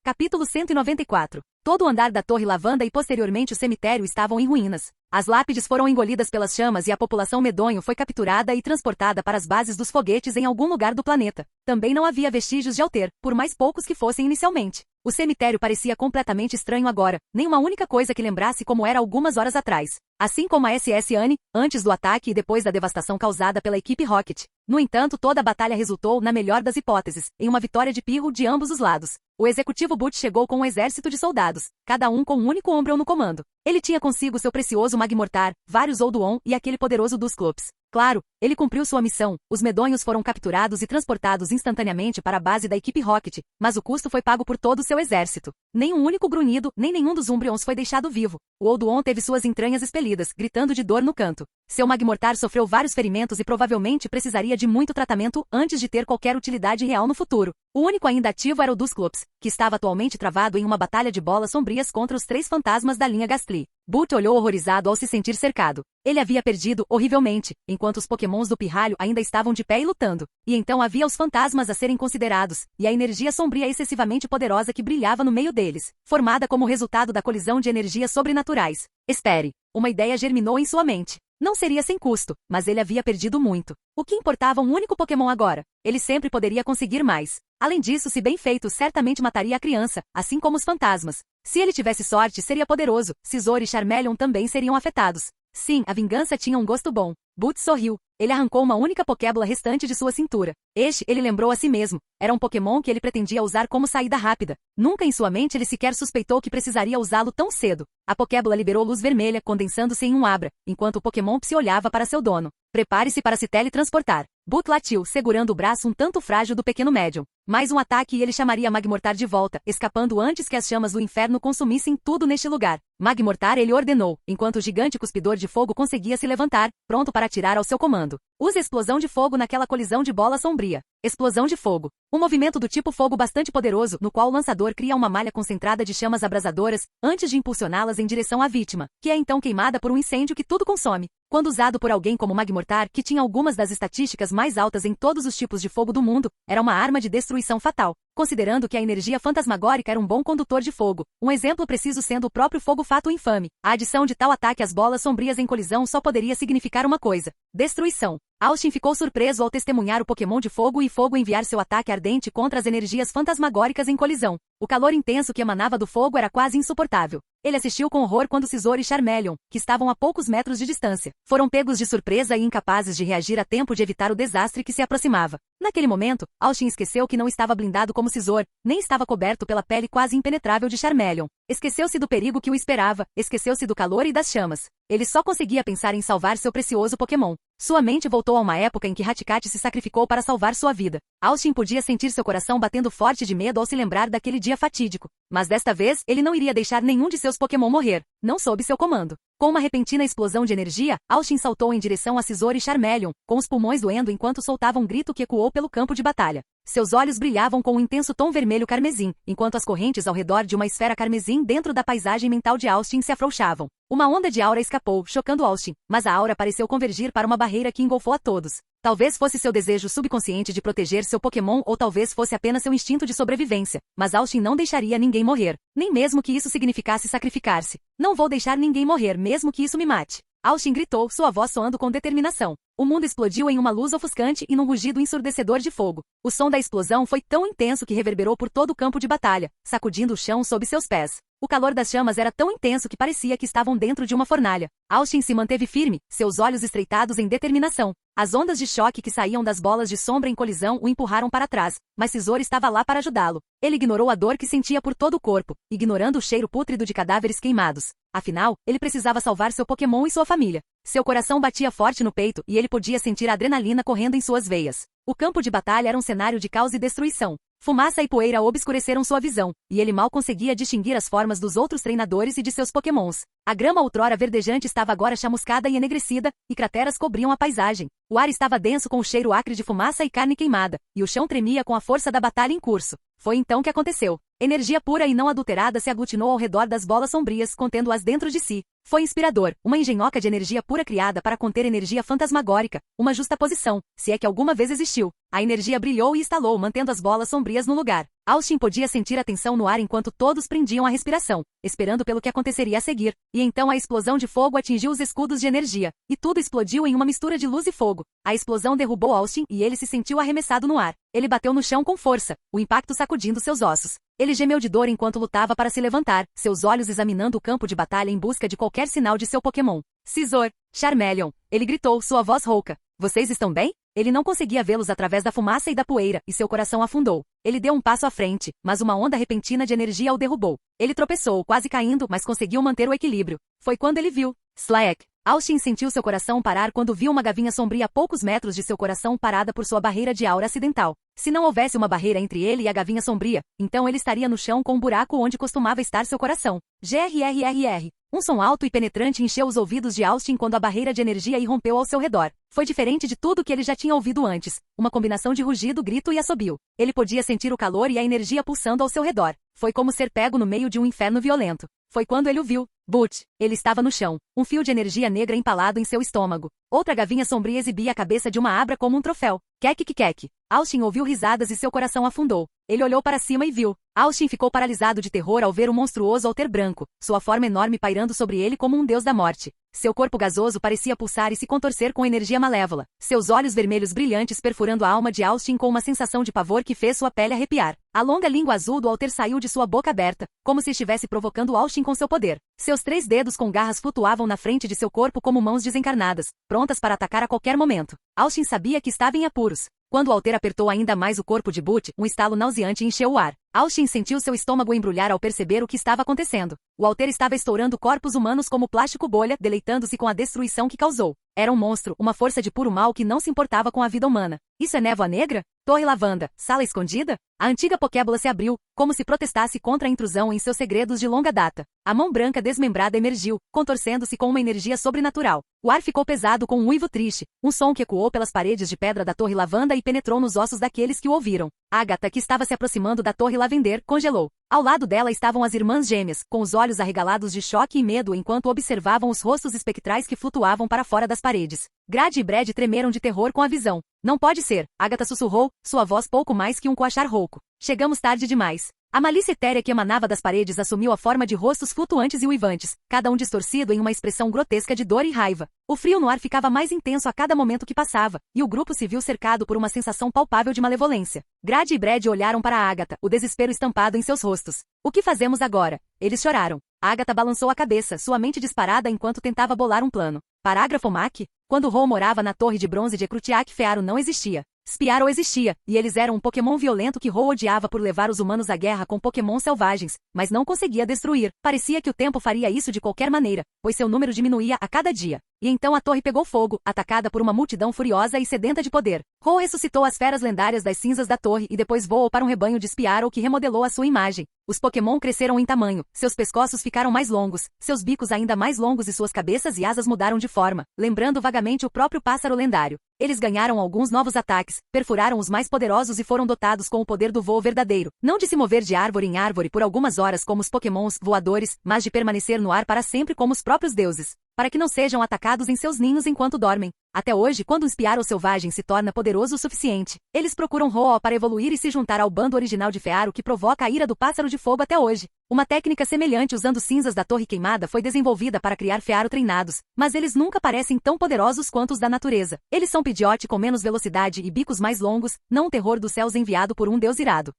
Capítulo 194. Todo o andar da Torre Lavanda e posteriormente o cemitério estavam em ruínas. As lápides foram engolidas pelas chamas e a população medonho foi capturada e transportada para as bases dos foguetes em algum lugar do planeta. Também não havia vestígios de Alter, por mais poucos que fossem inicialmente. O cemitério parecia completamente estranho agora, nem uma única coisa que lembrasse como era algumas horas atrás. Assim como a SS Anne, antes do ataque e depois da devastação causada pela equipe Rocket. No entanto, toda a batalha resultou, na melhor das hipóteses, em uma vitória de pirro de ambos os lados. O executivo Butch chegou com um exército de soldados, cada um com um único Umbreon no comando. Ele tinha consigo seu precioso Magmortar, vários Olduon e aquele poderoso Dusclops. Claro, ele cumpriu sua missão, os medonhos foram capturados e transportados instantaneamente para a base da equipe Rocket, mas o custo foi pago por todo o seu exército. Nem um único grunhido, nem nenhum dos Umbreons foi deixado vivo. O Olduon teve suas entranhas expelidas, gritando de dor no canto. Seu Magmortar sofreu vários ferimentos e provavelmente precisaria de muito tratamento antes de ter qualquer utilidade real no futuro. O único ainda ativo era o Dusclops, que estava atualmente travado em uma batalha de bolas sombrias contra os 3 fantasmas da linha Gastly. Butch olhou horrorizado ao se sentir cercado. Ele havia perdido horrivelmente, enquanto os Pokémons do pirralho ainda estavam de pé e lutando. E então havia os fantasmas a serem considerados, e a energia sombria excessivamente poderosa que brilhava no meio deles, formada como resultado da colisão de energias sobrenaturais. Espere. Uma ideia germinou em sua mente. Não seria sem custo, mas ele havia perdido muito. O que importava um único Pokémon agora? Ele sempre poderia conseguir mais. Além disso, se bem feito, certamente mataria a criança, assim como os fantasmas. Se ele tivesse sorte, seria poderoso. Scizor e Charmeleon também seriam afetados. Sim, a vingança tinha um gosto bom. Butch sorriu. Ele arrancou uma única Pokébola restante de sua cintura. Ele lembrou a si mesmo. Era um Pokémon que ele pretendia usar como saída rápida. Nunca em sua mente ele sequer suspeitou que precisaria usá-lo tão cedo. A Pokébola liberou luz vermelha, condensando-se em um Abra, enquanto o Pokémon Psy olhava para seu dono. Prepare-se para se teletransportar. Butch latiu, segurando o braço um tanto frágil do pequeno médium. Mais um ataque e ele chamaria Magmortar de volta, escapando antes que as chamas do inferno consumissem tudo neste lugar. Magmortar, ele ordenou, enquanto o gigante cuspidor de fogo conseguia se levantar, pronto para atirar ao seu comando. Use explosão de fogo naquela colisão de bola sombria. Explosão de fogo. Um movimento do tipo fogo bastante poderoso, no qual o lançador cria uma malha concentrada de chamas abrasadoras, antes de impulsioná-las em direção à vítima, que é então queimada por um incêndio que tudo consome. Quando usado por alguém como Magmortar, que tinha algumas das estatísticas mais altas em todos os tipos de fogo do mundo, era uma arma de destruição fatal. Considerando que a energia fantasmagórica era um bom condutor de fogo, um exemplo preciso sendo o próprio fogo fato infame, a adição de tal ataque às bolas sombrias em colisão só poderia significar uma coisa: destruição. Austin ficou surpreso ao testemunhar o Pokémon de fogo e fogo enviar seu ataque ardente contra as energias fantasmagóricas em colisão. O calor intenso que emanava do fogo era quase insuportável. Ele assistiu com horror quando Scizor e Charmeleon, que estavam a poucos metros de distância, foram pegos de surpresa e incapazes de reagir a tempo de evitar o desastre que se aproximava. Naquele momento, Austin esqueceu que não estava blindado como Scizor, nem estava coberto pela pele quase impenetrável de Charmeleon. Esqueceu-se do perigo que o esperava, esqueceu-se do calor e das chamas. Ele só conseguia pensar em salvar seu precioso Pokémon. Sua mente voltou a uma época em que Haticat se sacrificou para salvar sua vida. Austin podia sentir seu coração batendo forte de medo ao se lembrar daquele dia fatídico. Mas desta vez, ele não iria deixar nenhum de seus Pokémon morrer, não sob seu comando. Com uma repentina explosão de energia, Austin saltou em direção a Scizor e Charmeleon, com os pulmões doendo enquanto soltava um grito que ecoou pelo campo de batalha. Seus olhos brilhavam com um intenso tom vermelho carmesim, enquanto as correntes ao redor de uma esfera carmesim dentro da paisagem mental de Austin se afrouxavam. Uma onda de aura escapou, chocando Austin, mas a aura pareceu convergir para uma barreira que engolfou a todos. Talvez fosse seu desejo subconsciente de proteger seu Pokémon ou talvez fosse apenas seu instinto de sobrevivência, mas Austin não deixaria ninguém morrer, nem mesmo que isso significasse sacrificar-se. Não vou deixar ninguém morrer mesmo que isso me mate. Austin gritou, sua voz soando com determinação. O mundo explodiu em uma luz ofuscante e num rugido ensurdecedor de fogo. O som da explosão foi tão intenso que reverberou por todo o campo de batalha, sacudindo o chão sob seus pés. O calor das chamas era tão intenso que parecia que estavam dentro de uma fornalha. Austin se manteve firme, seus olhos estreitados em determinação. As ondas de choque que saíam das bolas de sombra em colisão o empurraram para trás, mas Scizor estava lá para ajudá-lo. Ele ignorou a dor que sentia por todo o corpo, ignorando o cheiro pútrido de cadáveres queimados. Afinal, ele precisava salvar seu Pokémon e sua família. Seu coração batia forte no peito e ele podia sentir a adrenalina correndo em suas veias. O campo de batalha era um cenário de caos e destruição. Fumaça e poeira obscureceram sua visão, e ele mal conseguia distinguir as formas dos outros treinadores e de seus pokémons. A grama outrora verdejante estava agora chamuscada e enegrecida, e crateras cobriam a paisagem. O ar estava denso com o cheiro acre de fumaça e carne queimada, e o chão tremia com a força da batalha em curso. Foi então que aconteceu. Energia pura e não adulterada se aglutinou ao redor das bolas sombrias, contendo-as dentro de si. Foi inspirador, uma engenhoca de energia pura criada para conter energia fantasmagórica, uma justaposição, se é que alguma vez existiu. A energia brilhou e estalou, mantendo as bolas sombrias no lugar. Austin podia sentir a tensão no ar enquanto todos prendiam a respiração, esperando pelo que aconteceria a seguir. E então a explosão de fogo atingiu os escudos de energia, e tudo explodiu em uma mistura de luz e fogo. A explosão derrubou Austin e ele se sentiu arremessado no ar. Ele bateu no chão com força, o impacto sacudindo seus ossos. Ele gemeu de dor enquanto lutava para se levantar, seus olhos examinando o campo de batalha em busca de qualquer sinal de seu Pokémon. Scizor, Charmeleon, ele gritou, sua voz rouca. Vocês estão bem? Ele não conseguia vê-los através da fumaça e da poeira, e seu coração afundou. Ele deu um passo à frente, mas uma onda repentina de energia o derrubou. Ele tropeçou, quase caindo, mas conseguiu manter o equilíbrio. Foi quando ele viu Slack. Austin sentiu seu coração parar quando viu uma gavinha sombria a poucos metros de seu coração parada por sua barreira de aura acidental. Se não houvesse uma barreira entre ele e a gavinha sombria, então ele estaria no chão com um buraco onde costumava estar seu coração. Grrrr. Um som alto e penetrante encheu os ouvidos de Austin quando a barreira de energia irrompeu ao seu redor. Foi diferente de tudo que ele já tinha ouvido antes, uma combinação de rugido, grito e assobio. Ele podia sentir o calor e a energia pulsando ao seu redor. Foi como ser pego no meio de um inferno violento. Foi quando ele o viu. Butch. Ele estava no chão, um fio de energia negra empalado em seu estômago. Outra gavinha sombria exibia a cabeça de uma abra como um troféu. Kek. Austin ouviu risadas e seu coração afundou. Ele olhou para cima e viu. Austin ficou paralisado de terror ao ver um monstruoso alter branco, sua forma enorme pairando sobre ele como um deus da morte. Seu corpo gasoso parecia pulsar e se contorcer com energia malévola. Seus olhos vermelhos brilhantes perfurando a alma de Austin com uma sensação de pavor que fez sua pele arrepiar. A longa língua azul do alter saiu de sua boca aberta, como se estivesse provocando Austin com seu poder. Seus 3 dedos com garras flutuavam na frente de seu corpo como mãos desencarnadas, prontas para atacar a qualquer momento. Austin sabia que estava em apuros. Quando o alter apertou ainda mais o corpo de Butch, um estalo nauseante encheu o ar. Austin sentiu seu estômago embrulhar ao perceber o que estava acontecendo. O alter estava estourando corpos humanos como plástico bolha, deleitando-se com a destruição que causou. Era um monstro, uma força de puro mal que não se importava com a vida humana. Isso é névoa negra? Torre Lavanda, sala escondida? A antiga Pokébola se abriu, como se protestasse contra a intrusão em seus segredos de longa data. A mão branca desmembrada emergiu, contorcendo-se com uma energia sobrenatural. O ar ficou pesado com um uivo triste, um som que ecoou pelas paredes de pedra da Torre Lavanda e penetrou nos ossos daqueles que o ouviram. Agatha, que estava se aproximando da Torre Lavender, congelou. Ao lado dela estavam as irmãs gêmeas, com os olhos arregalados de choque e medo enquanto observavam os rostos espectrais que flutuavam para fora das paredes. Grade e Brad tremeram de terror com a visão. Não pode ser, Agatha sussurrou, sua voz pouco mais que um coachar rouco. Chegamos tarde demais. A malícia etérea que emanava das paredes assumiu a forma de rostos flutuantes e uivantes, cada um distorcido em uma expressão grotesca de dor e raiva. O frio no ar ficava mais intenso a cada momento que passava, e o grupo se viu cercado por uma sensação palpável de malevolência. Grade e Brad olharam para Agatha, o desespero estampado em seus rostos. O que fazemos agora? Eles choraram. Agatha balançou a cabeça, sua mente disparada enquanto tentava bolar um plano. Parágrafo Mac? Quando Ro morava na Torre de Bronze de Ecrutiak, Fearo não existia. Spiaro existia, e eles eram um Pokémon violento que Ro odiava por levar os humanos à guerra com Pokémon selvagens, mas não conseguia destruir. Parecia que o tempo faria isso de qualquer maneira, pois seu número diminuía a cada dia. E então a torre pegou fogo, atacada por uma multidão furiosa e sedenta de poder. Ro ressuscitou as feras lendárias das cinzas da torre e depois voou para um rebanho de Spiaro que remodelou a sua imagem. Os Pokémon cresceram em tamanho, seus pescoços ficaram mais longos, seus bicos ainda mais longos e suas cabeças e asas mudaram de forma, lembrando vagamente o próprio pássaro lendário. Eles ganharam alguns novos ataques, perfuraram os mais poderosos e foram dotados com o poder do voo verdadeiro, não de se mover de árvore em árvore por algumas horas como os Pokémons voadores, mas de permanecer no ar para sempre como os próprios deuses, para que não sejam atacados em seus ninhos enquanto dormem. Até hoje, quando um Spiaro selvagem se torna poderoso o suficiente, eles procuram Ho-Oh para evoluir e se juntar ao bando original de Fearo que provoca a ira do pássaro de fogo até hoje. Uma técnica semelhante usando cinzas da torre queimada foi desenvolvida para criar Fearo treinados, mas eles nunca parecem tão poderosos quanto os da natureza. Eles são Pidgeot com menos velocidade e bicos mais longos, não um terror dos céus enviado por um deus irado.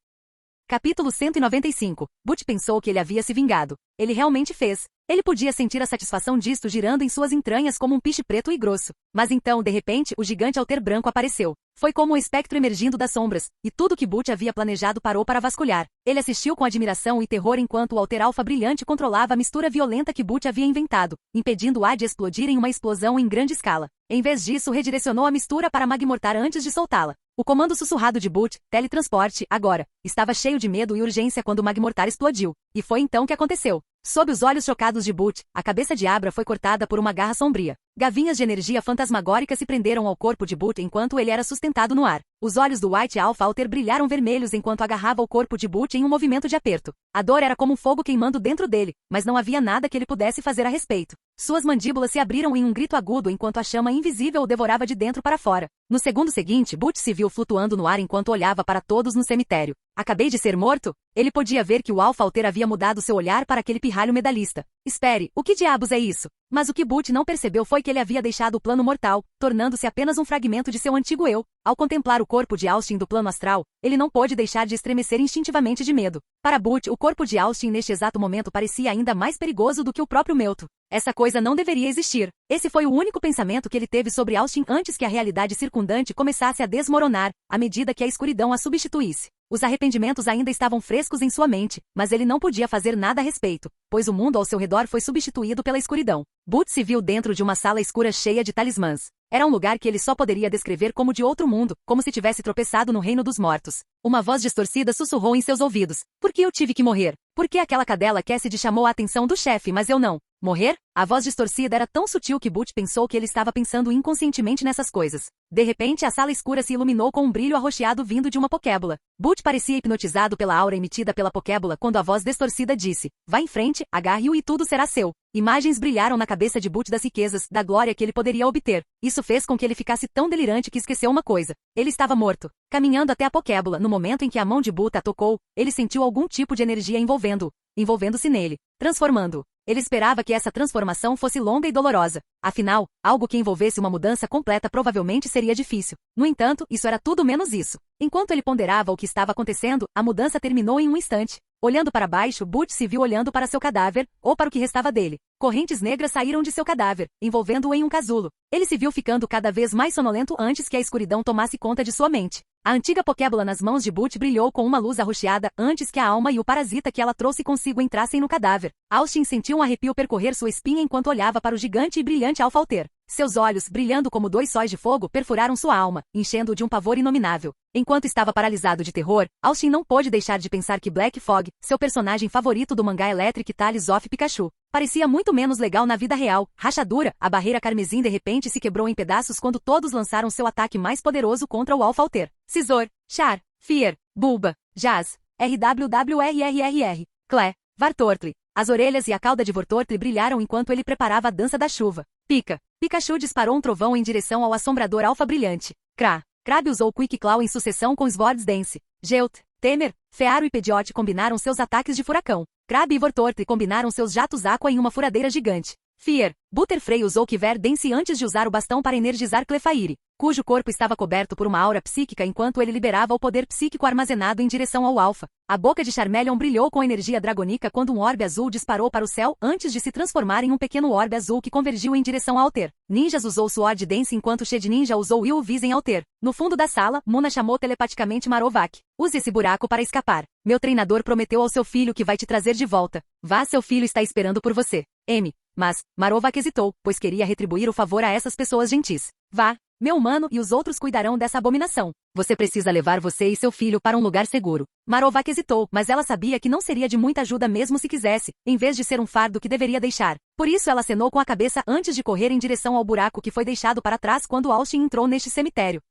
Capítulo 195. Butch pensou que ele havia se vingado. Ele realmente fez. Ele podia sentir a satisfação disto girando em suas entranhas como um piche preto e grosso. Mas então, de repente, o gigante alter branco apareceu. Foi como um espectro emergindo das sombras, e tudo que Butch havia planejado parou para vasculhar. Ele assistiu com admiração e terror enquanto o Alter Alpha brilhante controlava a mistura violenta que Butch havia inventado, impedindo-a de explodir em uma explosão em grande escala. Em vez disso, redirecionou a mistura para magmortar antes de soltá-la. O comando sussurrado de Butch, teletransporte, agora, estava cheio de medo e urgência quando o magmortar explodiu. E foi então que aconteceu. Sob os olhos chocados de Butch, a cabeça de Abra foi cortada por uma garra sombria. Gavinhas de energia fantasmagórica se prenderam ao corpo de Butch enquanto ele era sustentado no ar. Os olhos do White Alpha Alter brilharam vermelhos enquanto agarrava o corpo de Butch em um movimento de aperto. A dor era como um fogo queimando dentro dele, mas não havia nada que ele pudesse fazer a respeito. Suas mandíbulas se abriram em um grito agudo enquanto a chama invisível o devorava de dentro para fora. No segundo seguinte, Butch se viu flutuando no ar enquanto olhava para todos no cemitério. Acabei de ser morto? Ele podia ver que o Alpha Alter havia mudado seu olhar para aquele pirralho medalhista. Espere, o que diabos é isso? Mas o que Butch não percebeu foi que ele havia deixado o plano mortal, tornando-se apenas um fragmento de seu antigo eu. Ao contemplar o corpo de Austin do plano astral, ele não pôde deixar de estremecer instintivamente de medo. Para Butch, o corpo de Austin neste exato momento parecia ainda mais perigoso do que o próprio Melto. Essa coisa não deveria existir. Esse foi o único pensamento que ele teve sobre Austin antes que a realidade circundante começasse a desmoronar, à medida que a escuridão a substituísse. Os arrependimentos ainda estavam frescos em sua mente, mas ele não podia fazer nada a respeito, pois o mundo ao seu redor foi substituído pela escuridão. Butch se viu dentro de uma sala escura cheia de talismãs. Era um lugar que ele só poderia descrever como de outro mundo, como se tivesse tropeçado no reino dos mortos. Uma voz distorcida sussurrou em seus ouvidos. Por que eu tive que morrer? Por que aquela cadela Cassidy chamou a atenção do chefe, mas eu não? Morrer? A voz distorcida era tão sutil que Butch pensou que ele estava pensando inconscientemente nessas coisas. De repente, a sala escura se iluminou com um brilho arroxeado vindo de uma pokébula. Butch parecia hipnotizado pela aura emitida pela pokébula quando a voz distorcida disse: "Vá em frente, agarre-o e tudo será seu." Imagens brilharam na cabeça de Butch das riquezas, da glória que ele poderia obter. Isso fez com que ele ficasse tão delirante que esqueceu uma coisa. Ele estava morto. Caminhando até a pokébula, no momento em que a mão de Butch a tocou, ele sentiu algum tipo de energia envolvendo-se nele, transformando-o. Ele esperava que essa transformação fosse longa e dolorosa. Afinal, algo que envolvesse uma mudança completa provavelmente seria difícil. No entanto, isso era tudo menos isso. Enquanto ele ponderava o que estava acontecendo, a mudança terminou em um instante. Olhando para baixo, Butch se viu olhando para seu cadáver, ou para o que restava dele. Correntes negras saíram de seu cadáver, envolvendo-o em um casulo. Ele se viu ficando cada vez mais sonolento antes que a escuridão tomasse conta de sua mente. A antiga pokébula nas mãos de Butch brilhou com uma luz arroxeada antes que a alma e o parasita que ela trouxe consigo entrassem no cadáver. Austin sentiu um arrepio percorrer sua espinha enquanto olhava para o gigante e brilhante Alpha Alter. Seus olhos, brilhando como dois sóis de fogo, perfuraram sua alma, enchendo-o de um pavor inominável. Enquanto estava paralisado de terror, Austin não pôde deixar de pensar que Black Fog, seu personagem favorito do mangá Electric Tales of Pikachu, parecia muito menos legal na vida real. Rachadura, a barreira carmesim de repente se quebrou em pedaços quando todos lançaram seu ataque mais poderoso contra o Alpha Alter. Scizor, Char, Fear, Bulba, Jazz, RWWRRRR, Cle, Vartortle. As orelhas e a cauda de Vortortle brilharam enquanto ele preparava a dança da chuva. Pica. Pikachu disparou um trovão em direção ao assombrador alfa brilhante. Kra. Crabbe usou Quick Claw em sucessão com Swords Dance. Gelt, Temer, Fearo e Pidgeot combinaram seus ataques de furacão. Crabbe e Vortortle combinaram seus jatos Aqua em uma furadeira gigante. Fear. Butterfree usou Quiver Dance antes de usar o bastão para energizar Clefairy, cujo corpo estava coberto por uma aura psíquica enquanto ele liberava o poder psíquico armazenado em direção ao Alpha. A boca de Charmeleon brilhou com energia dragonica quando um orbe azul disparou para o céu antes de se transformar em um pequeno orbe azul que convergiu em direção ao Alter. Ninjas usou Sword Dance enquanto Shed Ninja usou Will Vision Alter. No fundo da sala, Muna chamou telepaticamente Marowak. Use esse buraco para escapar. Meu treinador prometeu ao seu filho que vai te trazer de volta. Vá, seu filho está esperando por você. M. Mas, Marowak hesitou, pois queria retribuir o favor a essas pessoas gentis. Vá, meu humano e os outros cuidarão dessa abominação. Você precisa levar você e seu filho para um lugar seguro. Marowak hesitou, mas ela sabia que não seria de muita ajuda mesmo se quisesse, em vez de ser um fardo que deveria deixar. Por isso ela acenou com a cabeça antes de correr em direção ao buraco que foi deixado para trás quando Austin entrou neste cemitério.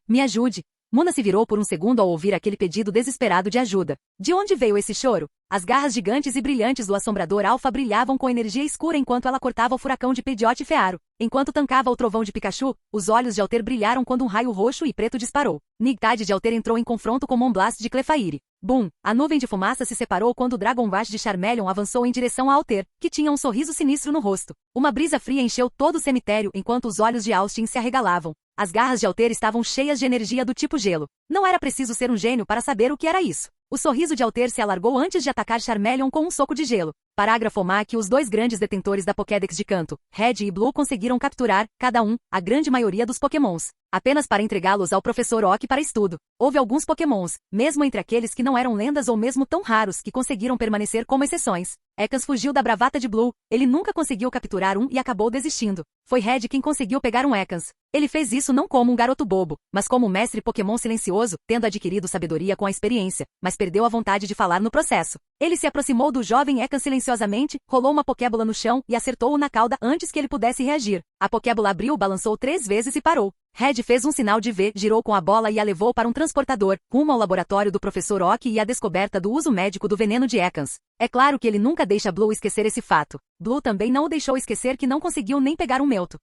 Me ajude. Muna se virou por um segundo ao ouvir aquele pedido desesperado de ajuda. De onde veio esse choro? As garras gigantes e brilhantes do assombrador alfa brilhavam com energia escura enquanto ela cortava o furacão de Pidgeot e Fearo. Enquanto tancava o trovão de Pikachu, os olhos de Alter brilharam quando um raio roxo e preto disparou. Nightide de Alter entrou em confronto com Moonblast de Clefairy. Boom! A nuvem de fumaça se separou quando o Dragon Rush de Charmeleon avançou em direção a Alter, que tinha um sorriso sinistro no rosto. Uma brisa fria encheu todo o cemitério enquanto os olhos de Austin se arregalavam. As garras de Alter estavam cheias de energia do tipo gelo. Não era preciso ser um gênio para saber o que era isso. O sorriso de Altair se alargou antes de atacar Charmeleon com um soco de gelo. Parágrafo MAC. Os dois grandes detentores da Pokédex de canto, Red e Blue, conseguiram capturar, cada um, a grande maioria dos Pokémons, apenas para entregá-los ao Professor Oak para estudo. Houve alguns Pokémons, mesmo entre aqueles que não eram lendas ou mesmo tão raros, que conseguiram permanecer como exceções. Ekans fugiu da bravata de Blue, ele nunca conseguiu capturar um e acabou desistindo. Foi Red quem conseguiu pegar um Ekans. Ele fez isso não como um garoto bobo, mas como um mestre Pokémon silencioso, tendo adquirido sabedoria com a experiência, mas perdeu a vontade de falar no processo. Ele se aproximou do jovem Ekans silenciosamente, rolou uma Pokébola no chão e acertou-o na cauda antes que ele pudesse reagir. A Pokébola abriu, balançou 3 vezes e parou. Red fez um sinal de V, girou com a bola e a levou para um transportador, rumo ao laboratório do Professor Oak e à descoberta do uso médico do veneno de Ekans. É claro que ele nunca deixa Blue esquecer esse fato. Blue também não o deixou esquecer que não conseguiu nem pegar um Melto.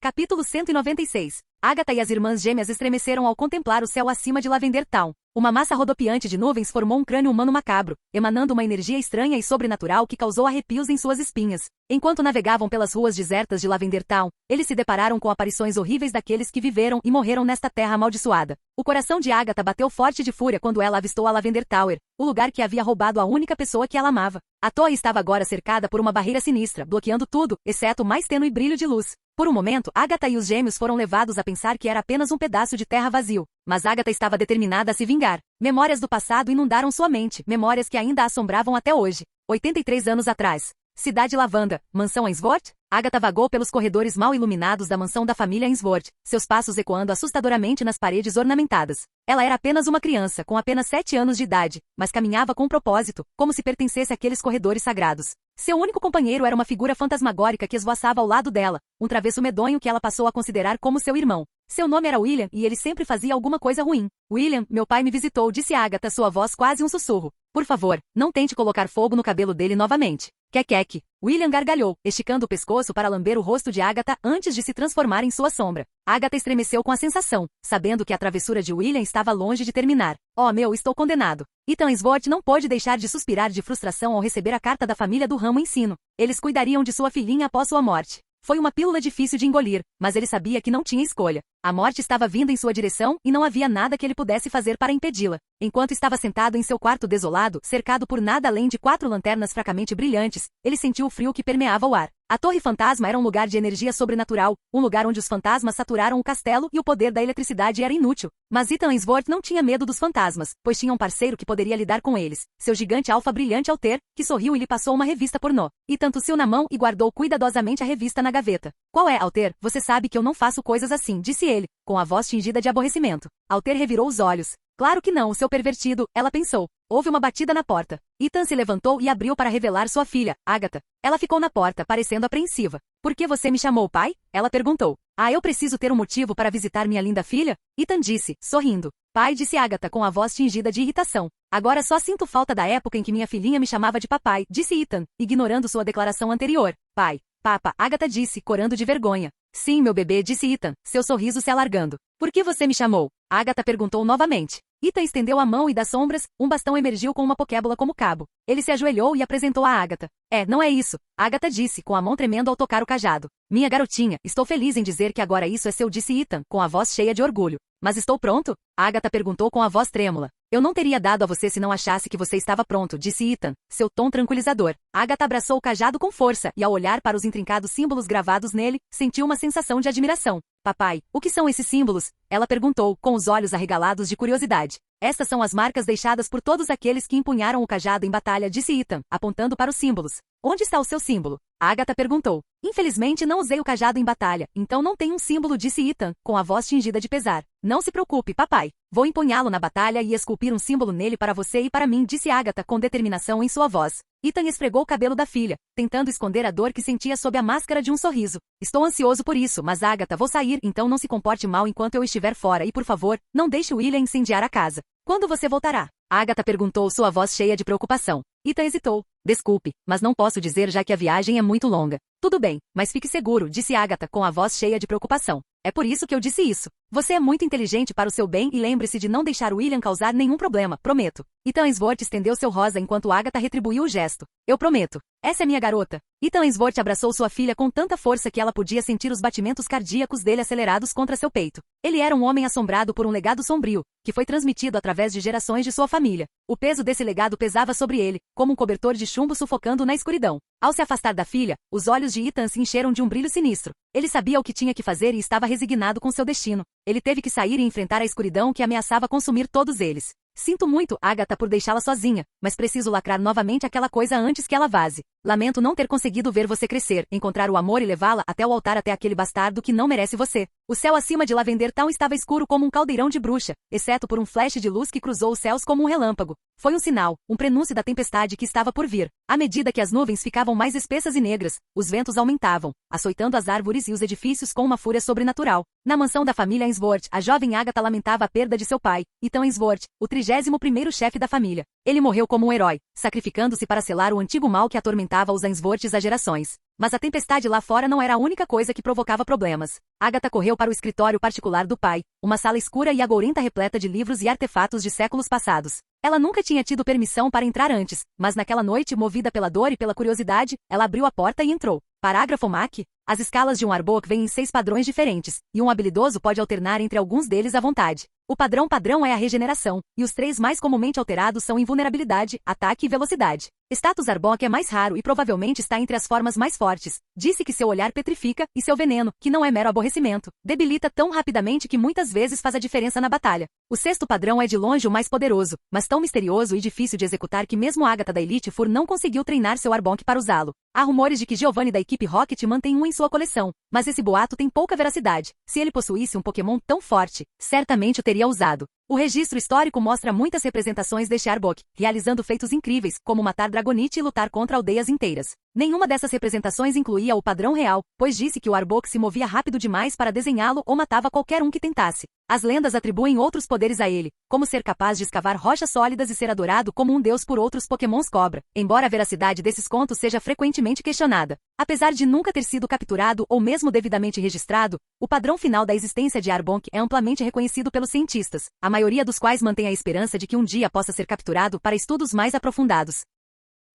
Capítulo 196. Agatha e as irmãs gêmeas estremeceram ao contemplar o céu acima de Lavender Town. Uma massa rodopiante de nuvens formou um crânio humano macabro, emanando uma energia estranha e sobrenatural que causou arrepios em suas espinhas. Enquanto navegavam pelas ruas desertas de Lavender Town, eles se depararam com aparições horríveis daqueles que viveram e morreram nesta terra amaldiçoada. O coração de Agatha bateu forte de fúria quando ela avistou a Lavender Tower, o lugar que havia roubado a única pessoa que ela amava. A torre estava agora cercada por uma barreira sinistra, bloqueando tudo, exceto o mais tênue brilho de luz. Por um momento, Agatha e os gêmeos foram levados a pensar que era apenas um pedaço de terra vazio. Mas Agatha estava determinada a se vingar. Memórias do passado inundaram sua mente, memórias que ainda a assombravam até hoje. 83 anos atrás. Cidade Lavanda, Mansão Ainsworth? Agatha vagou pelos corredores mal iluminados da mansão da família Ainsworth, seus passos ecoando assustadoramente nas paredes ornamentadas. Ela era apenas uma criança, com apenas 7 anos de idade, mas caminhava com um propósito, como se pertencesse àqueles corredores sagrados. Seu único companheiro era uma figura fantasmagórica que esvoaçava ao lado dela, um travesso medonho que ela passou a considerar como seu irmão. Seu nome era William e ele sempre fazia alguma coisa ruim. William, meu pai me visitou, disse Agatha, sua voz quase um sussurro. Por favor, não tente colocar fogo no cabelo dele novamente. Quequeque. William gargalhou, esticando o pescoço para lamber o rosto de Agatha antes de se transformar em sua sombra. Agatha estremeceu com a sensação, sabendo que a travessura de William estava longe de terminar. Oh meu, estou condenado. Ethan Ainsworth não pôde deixar de suspirar de frustração ao receber a carta da família do ramo ensino. Eles cuidariam de sua filhinha após sua morte. Foi uma pílula difícil de engolir, mas ele sabia que não tinha escolha. A morte estava vindo em sua direção e não havia nada que ele pudesse fazer para impedi-la. Enquanto estava sentado em seu quarto desolado, cercado por nada além de 4 lanternas fracamente brilhantes, ele sentiu o frio que permeava o ar. A Torre Fantasma era um lugar de energia sobrenatural, um lugar onde os fantasmas saturaram o castelo e o poder da eletricidade era inútil. Mas Ethan Ainsworth não tinha medo dos fantasmas, pois tinha um parceiro que poderia lidar com eles, seu gigante alfa brilhante Altair, que sorriu e lhe passou uma revista pornô. Ethan tossiu na mão e guardou cuidadosamente a revista na gaveta. Qual é, Altair? Você sabe que eu não faço coisas assim, disse ele, com a voz tingida de aborrecimento. Altair revirou os olhos. Claro que não, seu pervertido, ela pensou. Houve uma batida na porta. Ethan se levantou e abriu para revelar sua filha, Agatha. Ela ficou na porta, parecendo apreensiva. Por que você me chamou pai? Ela perguntou. Ah, eu preciso ter um motivo para visitar minha linda filha? Ethan disse, sorrindo. Pai, disse Agatha com a voz tingida de irritação. Agora só sinto falta da época em que minha filhinha me chamava de papai, disse Ethan, ignorando sua declaração anterior. Pai. Papa, Agatha disse, corando de vergonha. Sim, meu bebê, disse Ethan, seu sorriso se alargando. Por que você me chamou? Agatha perguntou novamente. Ethan estendeu a mão e das sombras, um bastão emergiu com uma Pokébola como cabo. Ele se ajoelhou e apresentou a Agatha. Não é isso, Agatha disse, com a mão tremendo ao tocar o cajado. Minha garotinha, estou feliz em dizer que agora isso é seu, disse Ethan, com a voz cheia de orgulho. Mas estou pronto? Agatha perguntou com a voz trêmula. Eu não teria dado a você se não achasse que você estava pronto, disse Ethan, seu tom tranquilizador. Agatha abraçou o cajado com força e ao olhar para os intrincados símbolos gravados nele, sentiu uma sensação de admiração. Papai, o que são esses símbolos? Ela perguntou, com os olhos arregalados de curiosidade. Estas são as marcas deixadas por todos aqueles que empunharam o cajado em batalha, disse Ethan, apontando para os símbolos. Onde está o seu símbolo? Agatha perguntou. Infelizmente não usei o cajado em batalha, então não tem um símbolo, disse Ethan, com a voz tingida de pesar. Não se preocupe, papai. Vou empunhá-lo na batalha e esculpir um símbolo nele para você e para mim, disse Agatha com determinação em sua voz. Ethan esfregou o cabelo da filha, tentando esconder a dor que sentia sob a máscara de um sorriso. Estou ansioso por isso, mas Agatha, vou sair, então não se comporte mal enquanto eu estiver fora e, por favor, não deixe William incendiar a casa. Quando você voltará? Agatha perguntou, sua voz cheia de preocupação. Ethan hesitou. Desculpe, mas não posso dizer já que a viagem é muito longa. Tudo bem, mas fique seguro, disse Agatha com a voz cheia de preocupação. É por isso que eu disse isso. Você é muito inteligente para o seu bem e lembre-se de não deixar William causar nenhum problema, prometo. Ethan Ainsworth estendeu seu rosa enquanto Agatha retribuiu o gesto. Eu prometo. Essa é minha garota. Ethan Ainsworth abraçou sua filha com tanta força que ela podia sentir os batimentos cardíacos dele acelerados contra seu peito. Ele era um homem assombrado por um legado sombrio, que foi transmitido através de gerações de sua família. O peso desse legado pesava sobre ele, como um cobertor de chumbo sufocando na escuridão. Ao se afastar da filha, os olhos de Ethan se encheram de um brilho sinistro. Ele sabia o que tinha que fazer e estava resignado com seu destino. Ele teve que sair e enfrentar a escuridão que ameaçava consumir todos eles. Sinto muito, Agatha, por deixá-la sozinha, mas preciso lacrar novamente aquela coisa antes que ela vaze. Lamento não ter conseguido ver você crescer, encontrar o amor e levá-la até o altar até aquele bastardo que não merece você. O céu acima de Lavender Town estava escuro como um caldeirão de bruxa, exceto por um flash de luz que cruzou os céus como um relâmpago. Foi um sinal, um prenúncio da tempestade que estava por vir. À medida que as nuvens ficavam mais espessas e negras, os ventos aumentavam, açoitando as árvores e os edifícios com uma fúria sobrenatural. Na mansão da família Ainsworth, a jovem Agatha lamentava a perda de seu pai, Ethan Ainsworth, o 31º chefe da família. Ele morreu como um herói, sacrificando-se para selar o antigo mal que atormentava os Ainsworths há gerações. Mas a tempestade lá fora não era a única coisa que provocava problemas. Agatha correu para o escritório particular do pai, uma sala escura e agourenta repleta de livros e artefatos de séculos passados. Ela nunca tinha tido permissão para entrar antes, mas naquela noite, movida pela dor e pela curiosidade, ela abriu a porta e entrou. Parágrafo MAC. As escalas de um Arbok vêm em 6 padrões diferentes, e um habilidoso pode alternar entre alguns deles à vontade. O padrão é a regeneração, e os 3 mais comumente alterados são invulnerabilidade, ataque e velocidade. Status Arbok é mais raro e provavelmente está entre as formas mais fortes. Disse que seu olhar petrifica, e seu veneno, que não é mero aborrecimento, debilita tão rapidamente que muitas vezes faz a diferença na batalha. O 6º padrão é de longe o mais poderoso, mas tão misterioso e difícil de executar que mesmo Agatha da Elite Four não conseguiu treinar seu Arbok para usá-lo. Há rumores de que Giovanni da equipe Rocket mantém um em sua coleção, mas esse boato tem pouca veracidade. Se ele possuísse um Pokémon tão forte, certamente o teria usado. O registro histórico mostra muitas representações deste Arbok, realizando feitos incríveis, como matar Dragonite e lutar contra aldeias inteiras. Nenhuma dessas representações incluía o padrão real, pois disse que o Arbok se movia rápido demais para desenhá-lo ou matava qualquer um que tentasse. As lendas atribuem outros poderes a ele, como ser capaz de escavar rochas sólidas e ser adorado como um deus por outros Pokémons cobra, embora a veracidade desses contos seja frequentemente questionada. Apesar de nunca ter sido capturado ou mesmo devidamente registrado, o padrão final da existência de Arbok é amplamente reconhecido pelos cientistas, a maioria dos quais mantém a esperança de que um dia possa ser capturado para estudos mais aprofundados.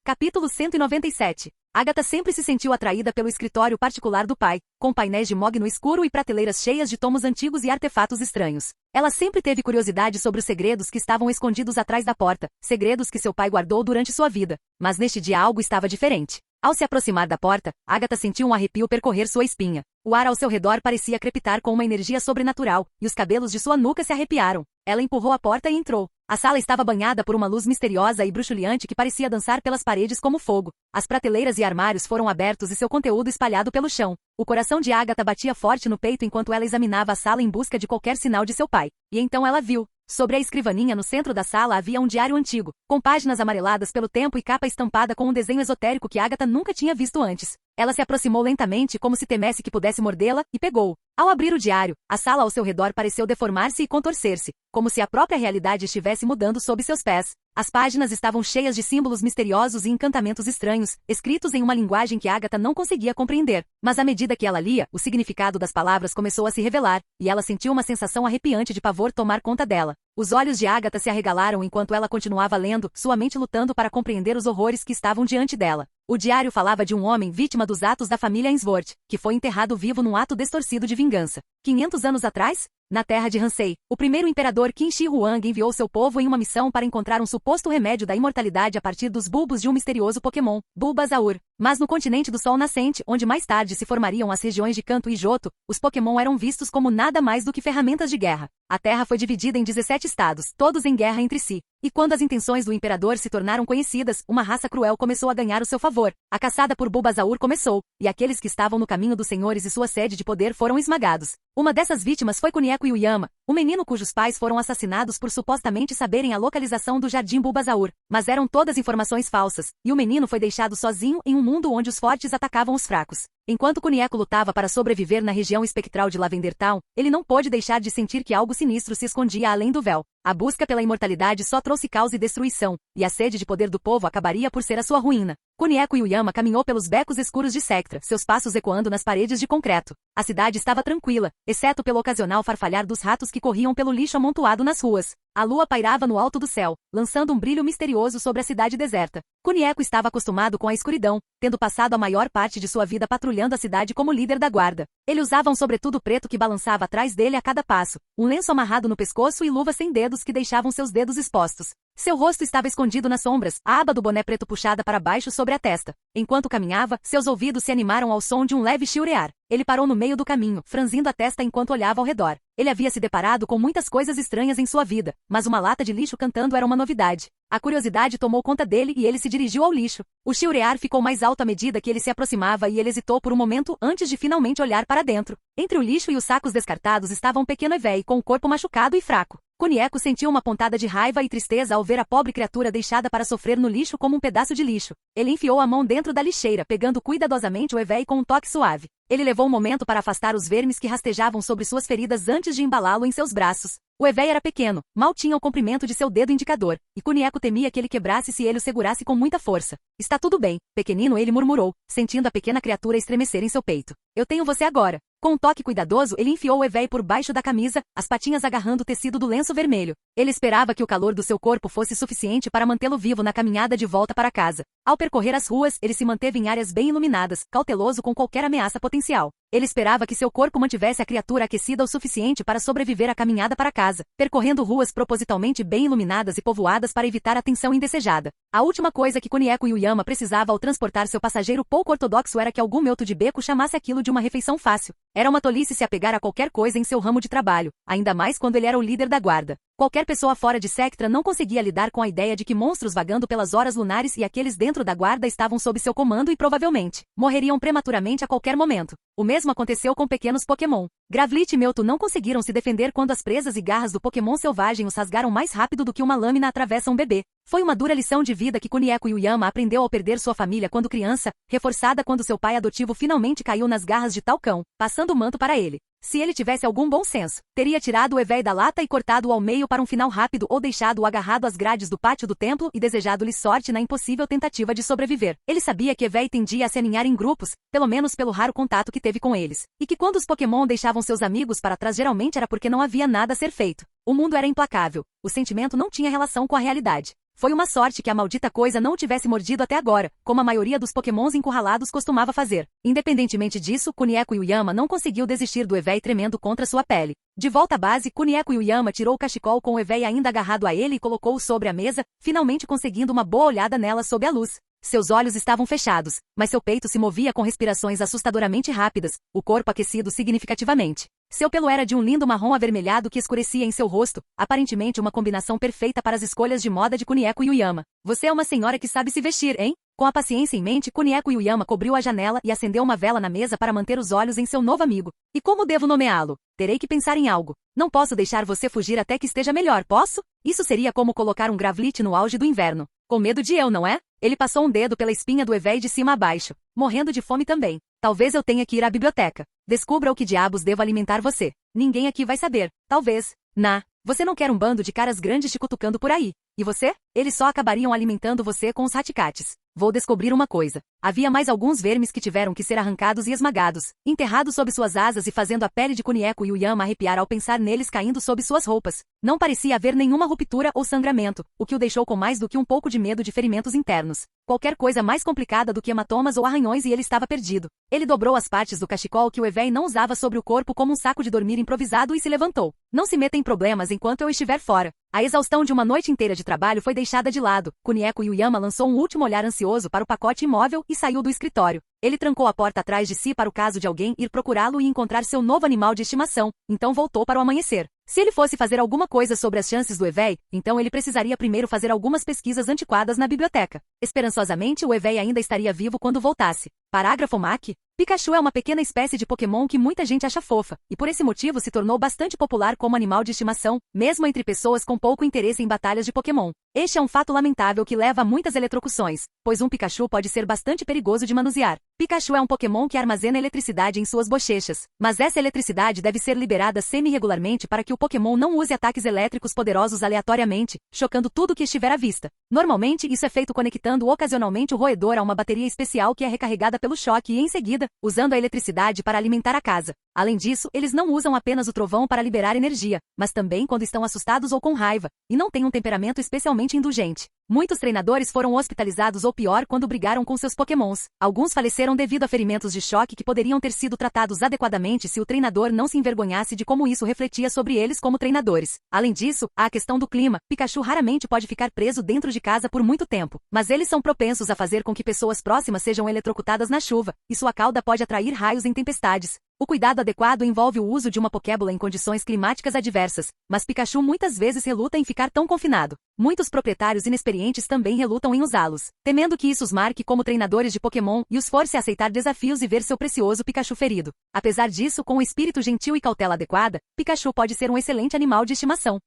Capítulo 197. Agatha sempre se sentiu atraída pelo escritório particular do pai, com painéis de mogno escuro e prateleiras cheias de tomos antigos e artefatos estranhos. Ela sempre teve curiosidade sobre os segredos que estavam escondidos atrás da porta, segredos que seu pai guardou durante sua vida. Mas neste dia algo estava diferente. Ao se aproximar da porta, Agatha sentiu um arrepio percorrer sua espinha. O ar ao seu redor parecia crepitar com uma energia sobrenatural, e os cabelos de sua nuca se arrepiaram. Ela empurrou a porta e entrou. A sala estava banhada por uma luz misteriosa e bruxuleante que parecia dançar pelas paredes como fogo. As prateleiras e armários foram abertos e seu conteúdo espalhado pelo chão. O coração de Agatha batia forte no peito enquanto ela examinava a sala em busca de qualquer sinal de seu pai. E então ela viu. Sobre a escrivaninha no centro da sala havia um diário antigo, com páginas amareladas pelo tempo e capa estampada com um desenho esotérico que Agatha nunca tinha visto antes. Ela se aproximou lentamente como se temesse que pudesse mordê-la, e pegou-o. Ao abrir o diário, a sala ao seu redor pareceu deformar-se e contorcer-se, como se a própria realidade estivesse mudando sob seus pés. As páginas estavam cheias de símbolos misteriosos e encantamentos estranhos, escritos em uma linguagem que Agatha não conseguia compreender. Mas à medida que ela lia, o significado das palavras começou a se revelar, e ela sentiu uma sensação arrepiante de pavor tomar conta dela. Os olhos de Agatha se arregalaram enquanto ela continuava lendo, sua mente lutando para compreender os horrores que estavam diante dela. O diário falava de um homem vítima dos atos da família Ainsworth, que foi enterrado vivo num ato distorcido de vingança. 500 anos atrás? Na terra de Hansei, o primeiro imperador Qin Shi Huang enviou seu povo em uma missão para encontrar um suposto remédio da imortalidade a partir dos bulbos de um misterioso Pokémon, Bulbasaur. Mas no continente do Sol Nascente, onde mais tarde se formariam as regiões de Kanto e Johto, os Pokémon eram vistos como nada mais do que ferramentas de guerra. A Terra foi dividida em 17 estados, todos em guerra entre si. E quando as intenções do imperador se tornaram conhecidas, uma raça cruel começou a ganhar o seu favor. A caçada por Bulbasaur começou, e aqueles que estavam no caminho dos senhores e sua sede de poder foram esmagados. Uma dessas vítimas foi Kunieko Yuyama, um menino cujos pais foram assassinados por supostamente saberem a localização do Jardim Bulbasaur. Mas eram todas informações falsas, e o menino foi deixado sozinho em um mundo onde os fortes atacavam os fracos. Enquanto Kunieko lutava para sobreviver na região espectral de Lavender Town, ele não pôde deixar de sentir que algo sinistro se escondia além do véu. A busca pela imortalidade só trouxe caos e destruição, e a sede de poder do povo acabaria por ser a sua ruína. Konieco Yuyama caminhou pelos becos escuros de Sectra, seus passos ecoando nas paredes de concreto. A cidade estava tranquila, exceto pelo ocasional farfalhar dos ratos que corriam pelo lixo amontoado nas ruas. A lua pairava no alto do céu, lançando um brilho misterioso sobre a cidade deserta. Konieco estava acostumado com a escuridão, tendo passado a maior parte de sua vida patrulhando a cidade como líder da guarda. Ele usava um sobretudo preto que balançava atrás dele a cada passo, um lenço amarrado no pescoço e luvas sem dedos que deixavam seus dedos expostos. Seu rosto estava escondido nas sombras, a aba do boné preto puxada para baixo sobre a testa. Enquanto caminhava, seus ouvidos se animaram ao som de um leve chilrear. Ele parou no meio do caminho, franzindo a testa enquanto olhava ao redor. Ele havia se deparado com muitas coisas estranhas em sua vida, mas uma lata de lixo cantando era uma novidade. A curiosidade tomou conta dele e ele se dirigiu ao lixo. O chilrear ficou mais alto à medida que ele se aproximava e ele hesitou por um momento antes de finalmente olhar para dentro. Entre o lixo e os sacos descartados estava um pequeno Evei com o corpo machucado e fraco. Konieco sentiu uma pontada de raiva e tristeza ao ver a pobre criatura deixada para sofrer no lixo como um pedaço de lixo. Ele enfiou a mão dentro da lixeira, pegando cuidadosamente o Evei com um toque suave. Ele levou um momento para afastar os vermes que rastejavam sobre suas feridas antes de embalá-lo em seus braços. O Evei era pequeno, mal tinha o comprimento de seu dedo indicador, e Konieco temia que ele quebrasse se ele o segurasse com muita força. Está tudo bem, pequenino, ele murmurou, sentindo a pequena criatura estremecer em seu peito. Eu tenho você agora. Com um toque cuidadoso, ele enfiou o Evei por baixo da camisa, as patinhas agarrando o tecido do lenço vermelho. Ele esperava que o calor do seu corpo fosse suficiente para mantê-lo vivo na caminhada de volta para casa. Ao percorrer as ruas, ele se manteve em áreas bem iluminadas, cauteloso com qualquer ameaça potencial. Ele esperava que seu corpo mantivesse a criatura aquecida o suficiente para sobreviver à caminhada para casa, percorrendo ruas propositalmente bem iluminadas e povoadas para evitar a tensão indesejada. A última coisa que Konieco Yuyama precisava ao transportar seu passageiro pouco ortodoxo era que algum meuto de beco chamasse aquilo de uma refeição fácil. Era uma tolice se apegar a qualquer coisa em seu ramo de trabalho, ainda mais quando ele era o líder da guarda. Qualquer pessoa fora de Sectra não conseguia lidar com a ideia de que monstros vagando pelas horas lunares e aqueles dentro da guarda estavam sob seu comando e provavelmente morreriam prematuramente a qualquer momento. O mesmo aconteceu com pequenos Pokémon. Gravlit e Mewtwo não conseguiram se defender quando as presas e garras do Pokémon selvagem os rasgaram mais rápido do que uma lâmina atravessa um bebê. Foi uma dura lição de vida que Konieco Yuyama aprendeu ao perder sua família quando criança, reforçada quando seu pai adotivo finalmente caiu nas garras de tal cão, passando o manto para ele. Se ele tivesse algum bom senso, teria tirado o Evei da lata e cortado-o ao meio para um final rápido ou deixado-o agarrado às grades do pátio do templo e desejado-lhe sorte na impossível tentativa de sobreviver. Ele sabia que Evei tendia a se aninhar em grupos, pelo menos pelo raro contato que teve com eles, e que quando os Pokémon deixavam seus amigos para trás geralmente era porque não havia nada a ser feito. O mundo era implacável, o sentimento não tinha relação com a realidade. Foi uma sorte que a maldita coisa não o tivesse mordido até agora, como a maioria dos Pokémons encurralados costumava fazer. Independentemente disso, Konieco Yuyama não conseguiu desistir do Evei tremendo contra sua pele. De volta à base, Konieco Yuyama tirou o cachecol com o Evei ainda agarrado a ele e colocou-o sobre a mesa, finalmente conseguindo uma boa olhada nela sob a luz. Seus olhos estavam fechados, mas seu peito se movia com respirações assustadoramente rápidas, o corpo aquecido significativamente. Seu pelo era de um lindo marrom avermelhado que escurecia em seu rosto, aparentemente uma combinação perfeita para as escolhas de moda de Konieco Yuyama. Você é uma senhora que sabe se vestir, hein? Com a paciência em mente, Konieco Yuyama cobriu a janela e acendeu uma vela na mesa para manter os olhos em seu novo amigo. E como devo nomeá-lo? Terei que pensar em algo. Não posso deixar você fugir até que esteja melhor, posso? Isso seria como colocar um Gravlit no auge do inverno. Com medo de eu, não é? Ele passou um dedo pela espinha do Evei de cima a baixo, morrendo de fome também. Talvez eu tenha que ir à biblioteca. Descubra o que diabos devo alimentar você. Ninguém aqui vai saber. Talvez. Você não quer um bando de caras grandes te cutucando por aí. E você? Eles só acabariam alimentando você com os raticates. Vou descobrir uma coisa. Havia mais alguns vermes que tiveram que ser arrancados e esmagados, enterrados sob suas asas e fazendo a pele de Konieco Yuyama arrepiar ao pensar neles caindo sob suas roupas. Não parecia haver nenhuma ruptura ou sangramento, o que o deixou com mais do que um pouco de medo de ferimentos internos. Qualquer coisa mais complicada do que hematomas ou arranhões e ele estava perdido. Ele dobrou as partes do cachecol que o Evei não usava sobre o corpo como um saco de dormir improvisado e se levantou. Não se meta em problemas enquanto eu estiver fora. A exaustão de uma noite inteira de trabalho foi deixada de lado. Konieco Yuyama lançou um último olhar ansioso para o pacote imóvel e saiu do escritório. Ele trancou a porta atrás de si para o caso de alguém ir procurá-lo e encontrar seu novo animal de estimação, então voltou para o amanhecer. Se ele fosse fazer alguma coisa sobre as chances do Evei, então ele precisaria primeiro fazer algumas pesquisas antiquadas na biblioteca. Esperançosamente, o Evei ainda estaria vivo quando voltasse. Parágrafo MAC. Pikachu é uma pequena espécie de Pokémon que muita gente acha fofa, e por esse motivo se tornou bastante popular como animal de estimação, mesmo entre pessoas com pouco interesse em batalhas de Pokémon. Este é um fato lamentável que leva a muitas eletrocuções, pois um Pikachu pode ser bastante perigoso de manusear. Pikachu é um Pokémon que armazena eletricidade em suas bochechas, mas essa eletricidade deve ser liberada semi-regularmente para que o Pokémon não use ataques elétricos poderosos aleatoriamente, chocando tudo que estiver à vista. Normalmente isso é feito conectando ocasionalmente o roedor a uma bateria especial que é recarregada pelo choque e em seguida, usando a eletricidade para alimentar a casa. Além disso, eles não usam apenas o trovão para liberar energia, mas também quando estão assustados ou com raiva, e não têm um temperamento especialmente indulgente. Muitos treinadores foram hospitalizados ou pior quando brigaram com seus Pokémons. Alguns faleceram devido a ferimentos de choque que poderiam ter sido tratados adequadamente se o treinador não se envergonhasse de como isso refletia sobre eles como treinadores. Além disso, há a questão do clima. Pikachu raramente pode ficar preso dentro de casa por muito tempo, mas eles são propensos a fazer com que pessoas próximas sejam eletrocutadas na chuva, e sua cauda pode atrair raios em tempestades. O cuidado adequado envolve o uso de uma Pokébola em condições climáticas adversas, mas Pikachu muitas vezes reluta em ficar tão confinado. Muitos proprietários inexperientes também relutam em usá-los, temendo que isso os marque como treinadores de Pokémon e os force a aceitar desafios e ver seu precioso Pikachu ferido. Apesar disso, com um espírito gentil e cautela adequada, Pikachu pode ser um excelente animal de estimação.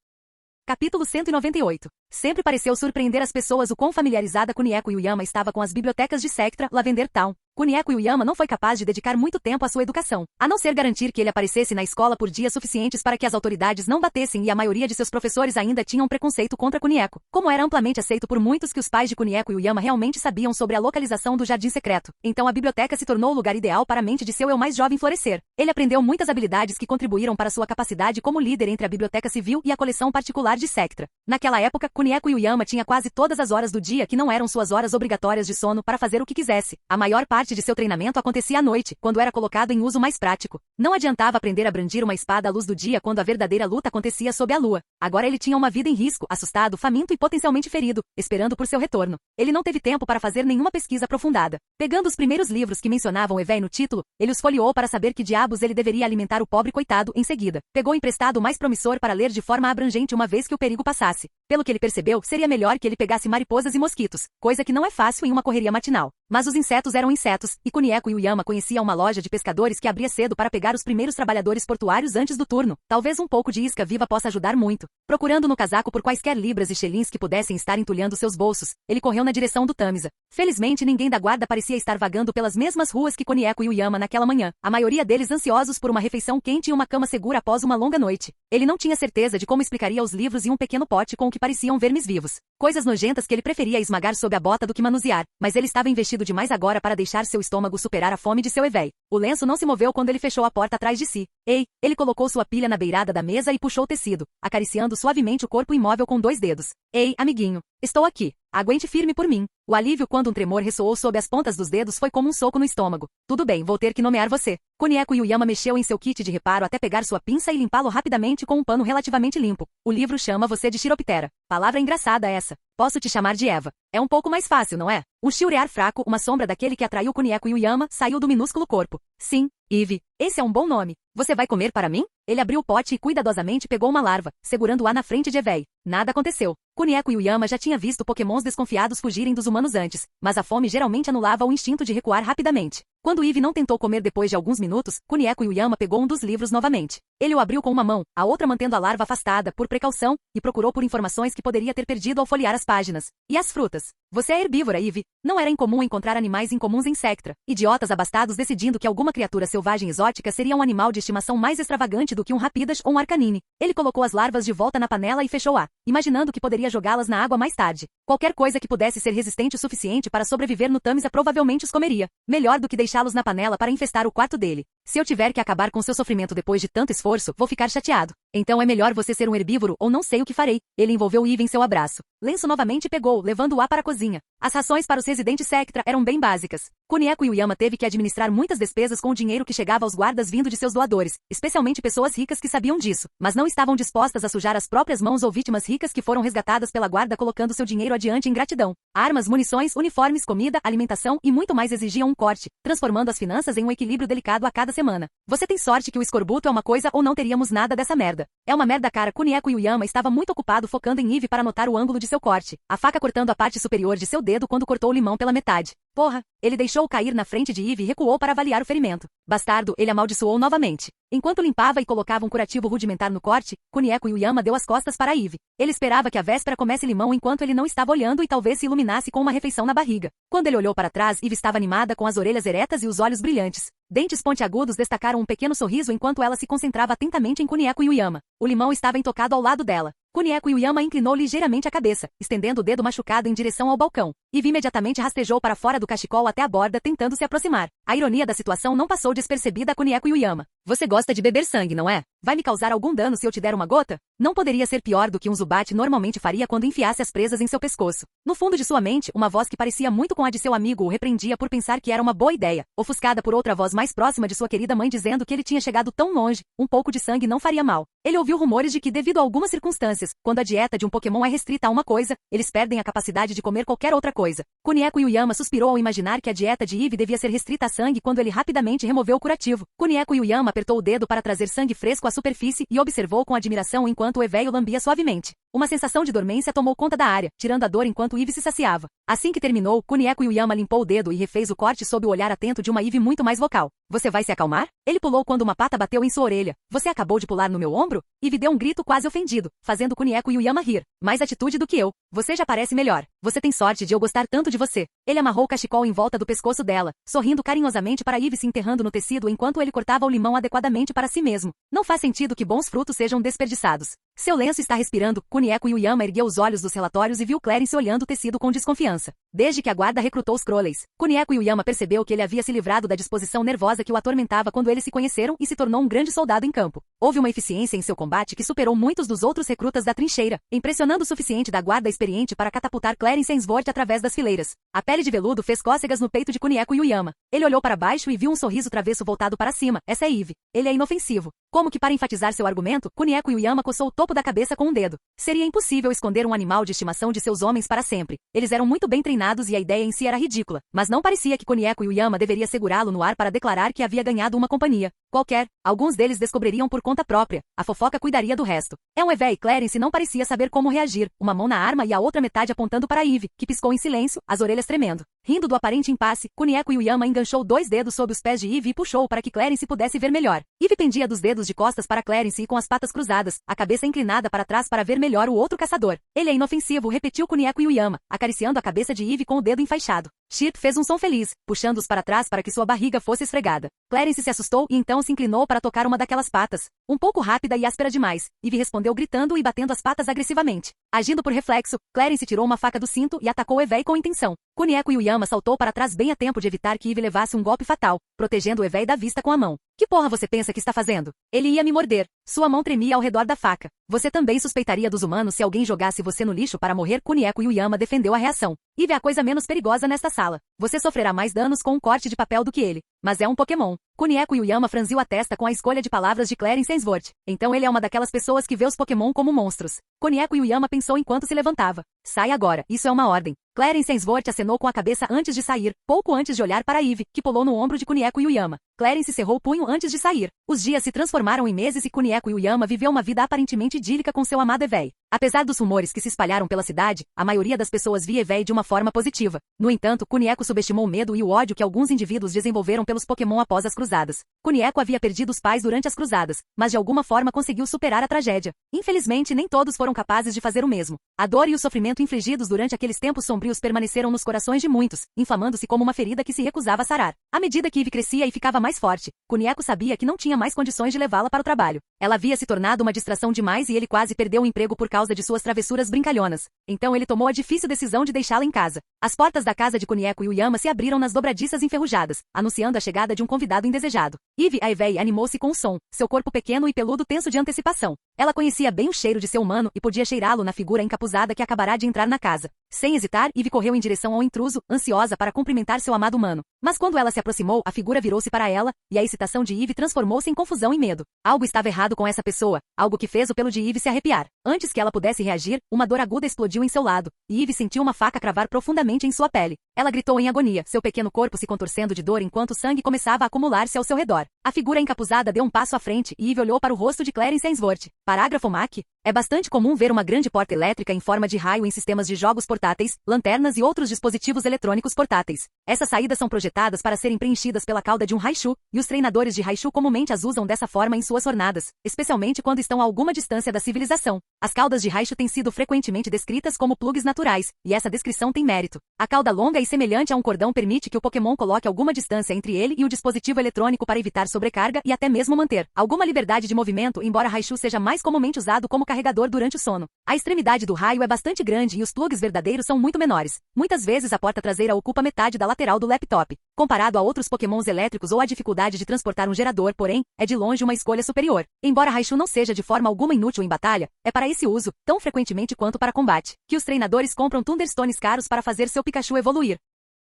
Capítulo 198. Sempre pareceu surpreender as pessoas o quão familiarizada Kunieko Yuyama estava com as bibliotecas de Sectra, Lavender Town. Kunieko Yuyama não foi capaz de dedicar muito tempo à sua educação, a não ser garantir que ele aparecesse na escola por dias suficientes para que as autoridades não batessem, e a maioria de seus professores ainda tinham preconceito contra Kunieko. Como era amplamente aceito por muitos que os pais de Kunieko Yuyama realmente sabiam sobre a localização do jardim secreto, então a biblioteca se tornou o lugar ideal para a mente de seu eu mais jovem florescer. Ele aprendeu muitas habilidades que contribuíram para sua capacidade como líder entre a biblioteca civil e a coleção particular de Sectra. Naquela época, Kunieko Yuyama tinha quase todas as horas do dia que não eram suas horas obrigatórias de sono para fazer o que quisesse. A maior parte de seu treinamento acontecia à noite, quando era colocado em uso mais prático. Não adiantava aprender a brandir uma espada à luz do dia quando a verdadeira luta acontecia sob a lua. Agora ele tinha uma vida em risco, assustado, faminto e potencialmente ferido, esperando por seu retorno. Ele não teve tempo para fazer nenhuma pesquisa aprofundada. Pegando os primeiros livros que mencionavam Evéi no título, ele os folheou para saber que diabos ele deveria alimentar o pobre coitado em seguida. Pegou emprestado o mais promissor para ler de forma abrangente uma vez que o perigo passasse. Pelo que ele percebeu, seria melhor que ele pegasse mariposas e mosquitos, coisa que não é fácil em uma correria matinal. Mas os insetos eram insetos, e Kunieko Yuyama conhecia uma loja de pescadores que abria cedo para pegar os primeiros trabalhadores portuários antes do turno. Talvez um pouco de isca viva possa ajudar muito. Procurando no casaco por quaisquer libras e xelins que pudessem estar entulhando seus bolsos, ele correu na direção do Tamisa. Felizmente ninguém da guarda parecia estar vagando pelas mesmas ruas que Kunieko Yuyama naquela manhã, a maioria deles ansiosos por uma refeição quente e uma cama segura após uma longa noite. Ele não tinha certeza de como explicaria os livros e um pequeno pote com o que pareciam vermes vivos. Coisas nojentas que ele preferia esmagar sob a bota do que manusear, mas ele estava investido demais agora para deixar seu estômago superar a fome de seu Evéi. O lenço não se moveu quando ele fechou a porta atrás de si. Ei, ele colocou sua pilha na beirada da mesa e puxou o tecido, acariciando suavemente o corpo imóvel com 2 dedos. Ei, amiguinho, estou aqui. Aguente firme por mim. O alívio quando um tremor ressoou sob as pontas dos dedos foi como um soco no estômago. Tudo bem, vou ter que nomear você. Kunieko Yuyama mexeu em seu kit de reparo até pegar sua pinça e limpá-lo rapidamente com um pano relativamente limpo. O livro chama você de Chiroptera. Palavra engraçada essa. Posso te chamar de Eva. É um pouco mais fácil, não é? Um chiurear fraco, uma sombra daquele que atraiu Kunieko Yuyama, saiu do minúsculo corpo. Sim, Eve. Esse é um bom nome. Você vai comer para mim? Ele abriu o pote e cuidadosamente pegou uma larva, segurando-a na frente de Evéi. Nada aconteceu. Kunieko Yuyama já tinha visto Pokémons desconfiados fugirem dos humanos antes, mas a fome geralmente anulava o instinto de recuar rapidamente. Quando Eve não tentou comer depois de alguns minutos, Kunieko Yuyama pegou um dos livros novamente. Ele o abriu com uma mão, a outra mantendo a larva afastada, por precaução, e procurou por informações que poderia ter perdido ao folhear as páginas. E as frutas? Você é herbívora, Eve. Não era incomum encontrar animais incomuns em Sectra. Idiotas abastados decidindo que alguma criatura selvagem exótica seria um animal de estimação mais extravagante do que um Rapidas ou um Arcanine. Ele colocou as larvas de volta na panela e fechou-a, imaginando que poderia jogá-las na água mais tarde. Qualquer coisa que pudesse ser resistente o suficiente para sobreviver no Tamisa provavelmente os comeria. Melhor do que deixá-los na panela para infestar o quarto dele. Se eu tiver que acabar com seu sofrimento depois de tanto esforço, vou ficar chateado. Então é melhor você ser um herbívoro ou não sei o que farei. Ele envolveu Eve em seu abraço. Lenço novamente pegou, levando-a para a cozinha. As rações para os residentes Sectra eram bem básicas. Kunieko Yuyama teve que administrar muitas despesas com o dinheiro que chegava aos guardas vindo de seus doadores, especialmente pessoas ricas que sabiam disso, mas não estavam dispostas a sujar as próprias mãos ou vítimas ricas que foram resgatadas pela guarda colocando seu dinheiro adiante em gratidão. Armas, munições, uniformes, comida, alimentação e muito mais exigiam um corte, transformando as finanças em um equilíbrio delicado a cada semana. Você tem sorte que o escorbuto é uma coisa ou não teríamos nada dessa merda. É uma merda, cara. Kunieko Yuyama estava muito ocupado focando em Eve para notar o ângulo de seu corte, a faca cortando a parte superior de seu dedo quando cortou o limão pela metade. Porra! Ele deixou-o cair na frente de Eve e recuou para avaliar o ferimento. Bastardo, ele amaldiçoou novamente. Enquanto limpava e colocava um curativo rudimentar no corte, Kunieko Yuyama deu as costas para Eve. Ele esperava que a véspera comesse limão enquanto ele não estava olhando e talvez se iluminasse com uma refeição na barriga. Quando ele olhou para trás, Eve estava animada com as orelhas eretas e os olhos brilhantes. Dentes pontiagudos destacaram um pequeno sorriso enquanto ela se concentrava atentamente em Kunieko Yuyama. O limão estava intocado ao lado dela. Kunieko Yuyama inclinou ligeiramente a cabeça, estendendo o dedo machucado em direção ao balcão. Eve imediatamente rastejou para fora do cachecol até a borda, tentando se aproximar. A ironia da situação não passou despercebida a Kunieko Yuyama. Você gosta de beber sangue, não é? Vai me causar algum dano se eu te der uma gota? Não poderia ser pior do que um Zubat normalmente faria quando enfiasse as presas em seu pescoço. No fundo de sua mente, uma voz que parecia muito com a de seu amigo o repreendia por pensar que era uma boa ideia, ofuscada por outra voz mais próxima de sua querida mãe dizendo que ele tinha chegado tão longe, um pouco de sangue não faria mal. Ele ouviu rumores de que, devido a algumas circunstâncias, quando a dieta de um Pokémon é restrita a uma coisa, eles perdem a capacidade de comer qualquer outra coisa. Kunieko Yuyama suspirou ao imaginar que a dieta de Eve devia ser restrita a sangue quando ele rapidamente removeu o curativo. Kunieko Yuyama apertou o dedo para trazer sangue fresco à superfície e observou com admiração enquanto o Evéio lambia suavemente. Uma sensação de dormência tomou conta da área, tirando a dor enquanto Eve se saciava. Assim que terminou, Kunieko Yuyama limpou o dedo e refez o corte sob o olhar atento de uma Eve muito mais vocal. Você vai se acalmar? Ele pulou quando uma pata bateu em sua orelha. Você acabou de pular no meu ombro? Eve deu um grito quase ofendido, fazendo Kunieko Yuyama rir. Mais atitude do que eu. Você já parece melhor. Você tem sorte de eu gostar tanto de você. Ele amarrou o cachecol em volta do pescoço dela, sorrindo carinhosamente para Eve se enterrando no tecido enquanto ele cortava o limão adequadamente para si mesmo. Não faz sentido que bons frutos sejam desperdiçados. Seu lenço está respirando. Kunieko Yuyama ergueu os olhos dos relatórios e viu Clarence olhando o tecido com desconfiança. Desde que a guarda recrutou os Crowleys, Kunieko Yuyama percebeu que ele havia se livrado da disposição nervosa que o atormentava quando eles se conheceram e se tornou um grande soldado em campo. Houve uma eficiência em seu combate que superou muitos dos outros recrutas da trincheira, impressionando o suficiente da guarda experiente para catapultar Clarence Ainsworth através das fileiras. A pele de veludo fez cócegas no peito de Kunieko Yuyama. Ele olhou para baixo e viu um sorriso travesso voltado para cima. Essa é Eve. Ele é inofensivo. Como que para enfatizar seu argumento, Kunieko Yuyama coçou o topo da cabeça com um dedo. Seria impossível esconder um animal de estimação de seus homens para sempre. Eles eram muito bem treinados e a ideia em si era ridícula, mas não parecia que Kunieko Yuyama deveria segurá-lo no ar para declarar que havia ganhado uma companhia qualquer. Alguns deles descobririam por conta própria. A fofoca cuidaria do resto. E Clarence não parecia saber como reagir, uma mão na arma e a outra metade apontando para Eve, que piscou em silêncio, as orelhas tremendo. Rindo do aparente impasse, Kunieko Yuyama enganchou 2 dedos sob os pés de Eve e puxou para que Clarence pudesse ver melhor. Eve pendia dos dedos de costas para Clarence e com as patas cruzadas, a cabeça inclinada para trás para ver melhor o outro caçador. Ele é inofensivo, repetiu Kunieko Yuyama, acariciando a cabeça de Eve com o dedo enfaixado. Chip fez um som feliz, puxando-os para trás para que sua barriga fosse esfregada. Clarence se assustou e então se inclinou para tocar uma daquelas patas. Um pouco rápida e áspera demais. Eve respondeu gritando e batendo as patas agressivamente. Agindo por reflexo, Clarence tirou uma faca do cinto e atacou Evei com intenção. Kunieko Yuyama saltou para trás bem a tempo de evitar que Eve levasse um golpe fatal, protegendo Evei da vista com a mão. Que porra você pensa que está fazendo? Ele ia me morder. Sua mão tremia ao redor da faca. Você também suspeitaria dos humanos se alguém jogasse você no lixo para morrer? Kunieko Yuyama defendeu a reação. Eve é a coisa menos perigosa nesta sala. Você sofrerá mais danos com um corte de papel do que ele. Mas é um Pokémon. Kunieko Yuyama franziu a testa com a escolha de palavras de Clarence Ainsworth. Então ele é uma daquelas pessoas que vê os Pokémon como monstros. Kunieko Yuyama pensou enquanto se levantava. Sai agora, isso é uma ordem. Clarence Ainsworth acenou com a cabeça antes de sair, pouco antes de olhar para Eve, que pulou no ombro de Kunieko Yuyama. Clarence cerrou o punho antes de sair. Os dias se transformaram em meses e Kunieko Yuyama viveu uma vida aparentemente idílica com seu amado Evei. Apesar dos rumores que se espalharam pela cidade, a maioria das pessoas via Evei de uma forma positiva. No entanto, Kunieko subestimou o medo e o ódio que alguns indivíduos desenvolveram pelos Pokémon após as cruzadas. Kunieko havia perdido os pais durante as cruzadas, mas de alguma forma conseguiu superar a tragédia. Infelizmente, nem todos foram capazes de fazer o mesmo. A dor e o sofrimento infligidos durante aqueles tempos sombrios permaneceram nos corações de muitos, inflamando-se como uma ferida que se recusava a sarar. À medida que Eve crescia e ficava mais forte, Kunieko sabia que não tinha mais condições de levá-la para o trabalho. Ela havia se tornado uma distração demais e ele quase perdeu o emprego por causa de suas travessuras brincalhonas. Então ele tomou a difícil decisão de deixá-la em casa. As portas da casa de Kunieko Yuyama se abriram nas dobradiças enferrujadas, anunciando a chegada de um convidado indesejado. Eve, a Evei, animou-se com o som, seu corpo pequeno e peludo tenso de antecipação. Ela conhecia bem o cheiro de seu humano e podia cheirá-lo na figura encapuzada que acabará de entrar na casa. Sem hesitar, Eve correu em direção ao intruso, ansiosa para cumprimentar seu amado humano. Mas quando ela se aproximou, a figura virou-se para ela, e a excitação de Eve transformou-se em confusão e medo. Algo estava errado com essa pessoa, algo que fez o pelo de Eve se arrepiar. Antes que ela pudesse reagir, uma dor aguda explodiu em seu lado, e Eve sentiu uma faca cravar profundamente em sua pele. Ela gritou em agonia, seu pequeno corpo se contorcendo de dor enquanto o sangue começava a acumular-se ao seu redor. A figura encapuzada deu um passo à frente e Eve olhou para o rosto de Clarence Ainsworth. Parágrafo MAC. É bastante comum ver uma grande porta elétrica em forma de raio em sistemas de jogos portáteis, lanternas e outros dispositivos eletrônicos portáteis. Essas saídas são projetadas para serem preenchidas pela cauda de um Raichu, e os treinadores de Raichu comumente as usam dessa forma em suas jornadas, especialmente quando estão a alguma distância da civilização. As caudas de Raichu têm sido frequentemente descritas como plugs naturais, e essa descrição tem mérito. A cauda longa e semelhante a um cordão permite que o Pokémon coloque alguma distância entre ele e o dispositivo eletrônico para evitar sobrecarga e até mesmo manter alguma liberdade de movimento, embora Raichu seja mais comumente usado como carregador durante o sono. A extremidade do raio é bastante grande e os plugs verdadeiros são muito menores. Muitas vezes a porta traseira ocupa metade da lateral do laptop. Comparado a outros Pokémons elétricos ou a dificuldade de transportar um gerador, porém, é de longe uma escolha superior. Embora Raichu não seja de forma alguma inútil em batalha, é para esse uso, tão frequentemente quanto para combate, que os treinadores compram Thunderstones caros para fazer seu Pikachu evoluir.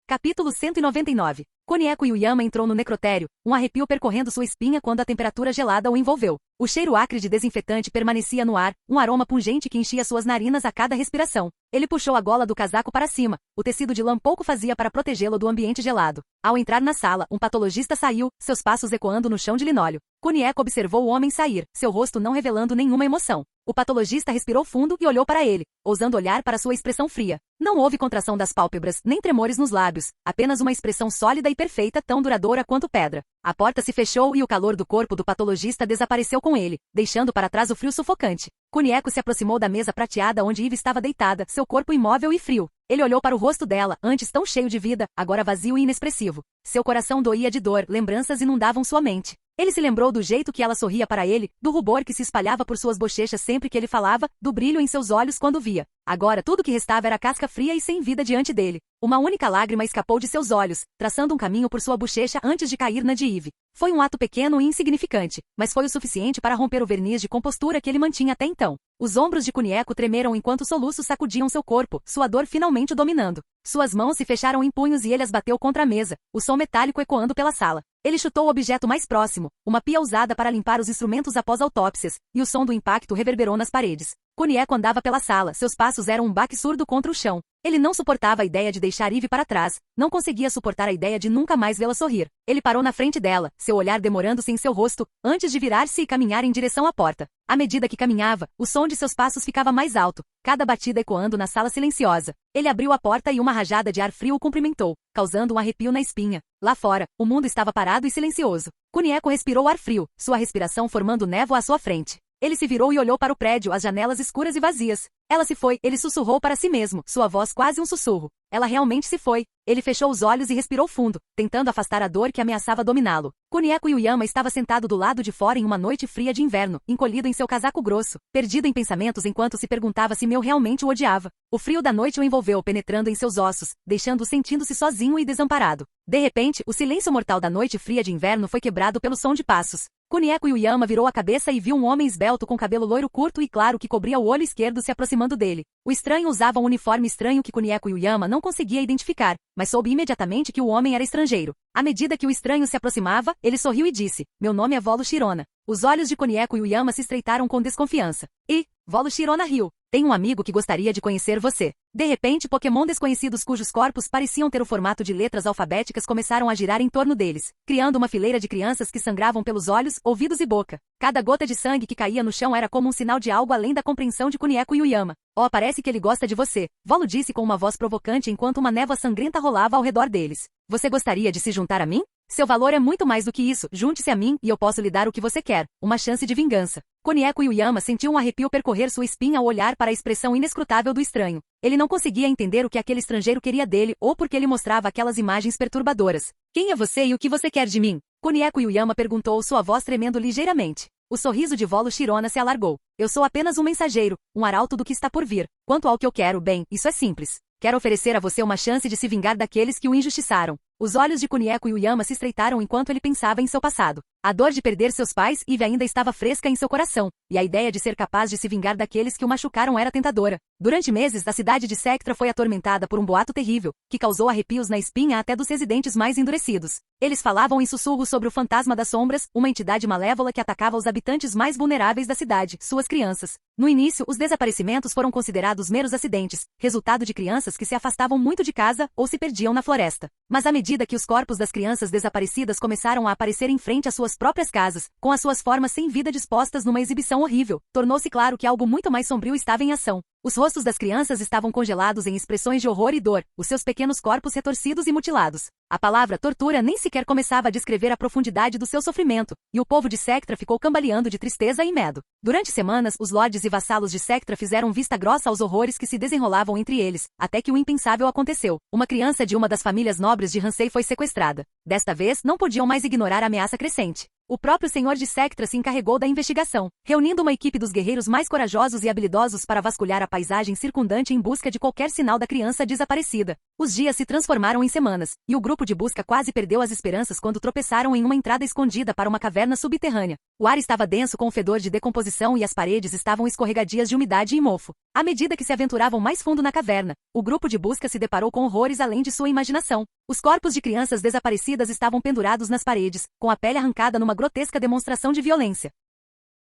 Capítulo 199. Konieco Yuyama entrou no necrotério, um arrepio percorrendo sua espinha quando a temperatura gelada o envolveu. O cheiro acre de desinfetante permanecia no ar, um aroma pungente que enchia suas narinas a cada respiração. Ele puxou a gola do casaco para cima, o tecido de lã pouco fazia para protegê-lo do ambiente gelado. Ao entrar na sala, um patologista saiu, seus passos ecoando no chão de linóleo. Konieco observou o homem sair, seu rosto não revelando nenhuma emoção. O patologista respirou fundo e olhou para ele, ousando olhar para sua expressão fria. Não houve contração das pálpebras, nem tremores nos lábios, apenas uma expressão sólida e perfeita, tão duradoura quanto pedra. A porta se fechou e o calor do corpo do patologista desapareceu com ele, deixando para trás o frio sufocante. Konieco se aproximou da mesa prateada onde Eve estava deitada, seu corpo imóvel e frio. Ele olhou para o rosto dela, antes tão cheio de vida, agora vazio e inexpressivo. Seu coração doía de dor, lembranças inundavam sua mente. Ele se lembrou do jeito que ela sorria para ele, do rubor que se espalhava por suas bochechas sempre que ele falava, do brilho em seus olhos quando via. Agora tudo que restava era casca fria e sem vida diante dele. Uma única lágrima escapou de seus olhos, traçando um caminho por sua bochecha antes de cair na de Eve. Foi um ato pequeno e insignificante, mas foi o suficiente para romper o verniz de compostura que ele mantinha até então. Os ombros de Konieco tremeram enquanto soluços sacudiam seu corpo, sua dor finalmente o dominando. Suas mãos se fecharam em punhos e ele as bateu contra a mesa, o som metálico ecoando pela sala. Ele chutou o objeto mais próximo, uma pia usada para limpar os instrumentos após autópsias, e o som do impacto reverberou nas paredes. Konieco andava pela sala, seus passos eram um baque surdo contra o chão. Ele não suportava a ideia de deixar Eve para trás, não conseguia suportar a ideia de nunca mais vê-la sorrir. Ele parou na frente dela, seu olhar demorando-se em seu rosto, antes de virar-se e caminhar em direção à porta. À medida que caminhava, o som de seus passos ficava mais alto, cada batida ecoando na sala silenciosa. Ele abriu a porta e uma rajada de ar frio o cumprimentou, causando um arrepio na espinha. Lá fora, o mundo estava parado e silencioso. Konieco respirou ar frio, sua respiração formando névoa à sua frente. Ele se virou e olhou para o prédio, as janelas escuras e vazias. Ela se foi, ele sussurrou para si mesmo, sua voz quase um sussurro. Ela realmente se foi. Ele fechou os olhos e respirou fundo, tentando afastar a dor que ameaçava dominá-lo. Konieco Yuyama estava sentado do lado de fora em uma noite fria de inverno, encolhido em seu casaco grosso, perdido em pensamentos enquanto se perguntava se Meu realmente o odiava. O frio da noite o envolveu, penetrando em seus ossos, deixando-o sentindo-se sozinho e desamparado. De repente, o silêncio mortal da noite fria de inverno foi quebrado pelo som de passos. Konieco Yuyama virou a cabeça e viu um homem esbelto com cabelo loiro curto e claro que cobria o olho esquerdo se aproximando dele. O estranho usava um uniforme estranho que Konieco Yuyama não conseguia identificar, mas soube imediatamente que o homem era estrangeiro. À medida que o estranho se aproximava, ele sorriu e disse, Meu nome é Volo Shirona. Os olhos de Konieco Yuyama se estreitaram com desconfiança. E, Volo Shirona riu. Tem um amigo que gostaria de conhecer você. De repente, Pokémon desconhecidos cujos corpos pareciam ter o formato de letras alfabéticas começaram a girar em torno deles, criando uma fileira de crianças que sangravam pelos olhos, ouvidos e boca. Cada gota de sangue que caía no chão era como um sinal de algo além da compreensão de Konieco Yuyama. Oh, parece que ele gosta de você, Volo disse com uma voz provocante enquanto uma névoa sangrenta rolava ao redor deles. Você gostaria de se juntar a mim? Seu valor é muito mais do que isso, junte-se a mim e eu posso lhe dar o que você quer, uma chance de vingança. Konieco Yuyama sentiu um arrepio percorrer sua espinha ao olhar para a expressão inescrutável do estranho. Ele não conseguia entender o que aquele estrangeiro queria dele ou por que ele mostrava aquelas imagens perturbadoras. Quem é você e o que você quer de mim? Konieco Yuyama perguntou, sua voz tremendo ligeiramente. O sorriso de Volo Shirona se alargou. Eu sou apenas um mensageiro, um arauto do que está por vir. Quanto ao que eu quero, bem, isso é simples. Quero oferecer a você uma chance de se vingar daqueles que o injustiçaram. Os olhos de Konieco Yuyama se estreitaram enquanto ele pensava em seu passado. A dor de perder seus pais, Eve ainda estava fresca em seu coração, e a ideia de ser capaz de se vingar daqueles que o machucaram era tentadora. Durante meses, a cidade de Sectra foi atormentada por um boato terrível, que causou arrepios na espinha até dos residentes mais endurecidos. Eles falavam em sussurros sobre o fantasma das sombras, uma entidade malévola que atacava os habitantes mais vulneráveis da cidade, suas crianças. No início, os desaparecimentos foram considerados meros acidentes, resultado de crianças que se afastavam muito de casa ou se perdiam na floresta. Mas à medida medida que os corpos das crianças desaparecidas começaram a aparecer em frente às suas próprias casas, com as suas formas sem vida dispostas numa exibição horrível, tornou-se claro que algo muito mais sombrio estava em ação. Os rostos das crianças estavam congelados em expressões de horror e dor, os seus pequenos corpos retorcidos e mutilados. A palavra tortura nem sequer começava a descrever a profundidade do seu sofrimento, e o povo de Sectra ficou cambaleando de tristeza e medo. Durante semanas, os lordes e vassalos de Sectra fizeram vista grossa aos horrores que se desenrolavam entre eles, até que o impensável aconteceu. Uma criança de uma das famílias nobres de Hansei foi sequestrada. Desta vez, não podiam mais ignorar a ameaça crescente. O próprio senhor de Sectra se encarregou da investigação, reunindo uma equipe dos guerreiros mais corajosos e habilidosos para vasculhar a paisagem circundante em busca de qualquer sinal da criança desaparecida. Os dias se transformaram em semanas, e o grupo de busca quase perdeu as esperanças quando tropeçaram em uma entrada escondida para uma caverna subterrânea. O ar estava denso com o fedor de decomposição e as paredes estavam escorregadias de umidade e mofo. À medida que se aventuravam mais fundo na caverna, o grupo de busca se deparou com horrores além de sua imaginação. Os corpos de crianças desaparecidas estavam pendurados nas paredes, com a pele arrancada numa grotesca demonstração de violência.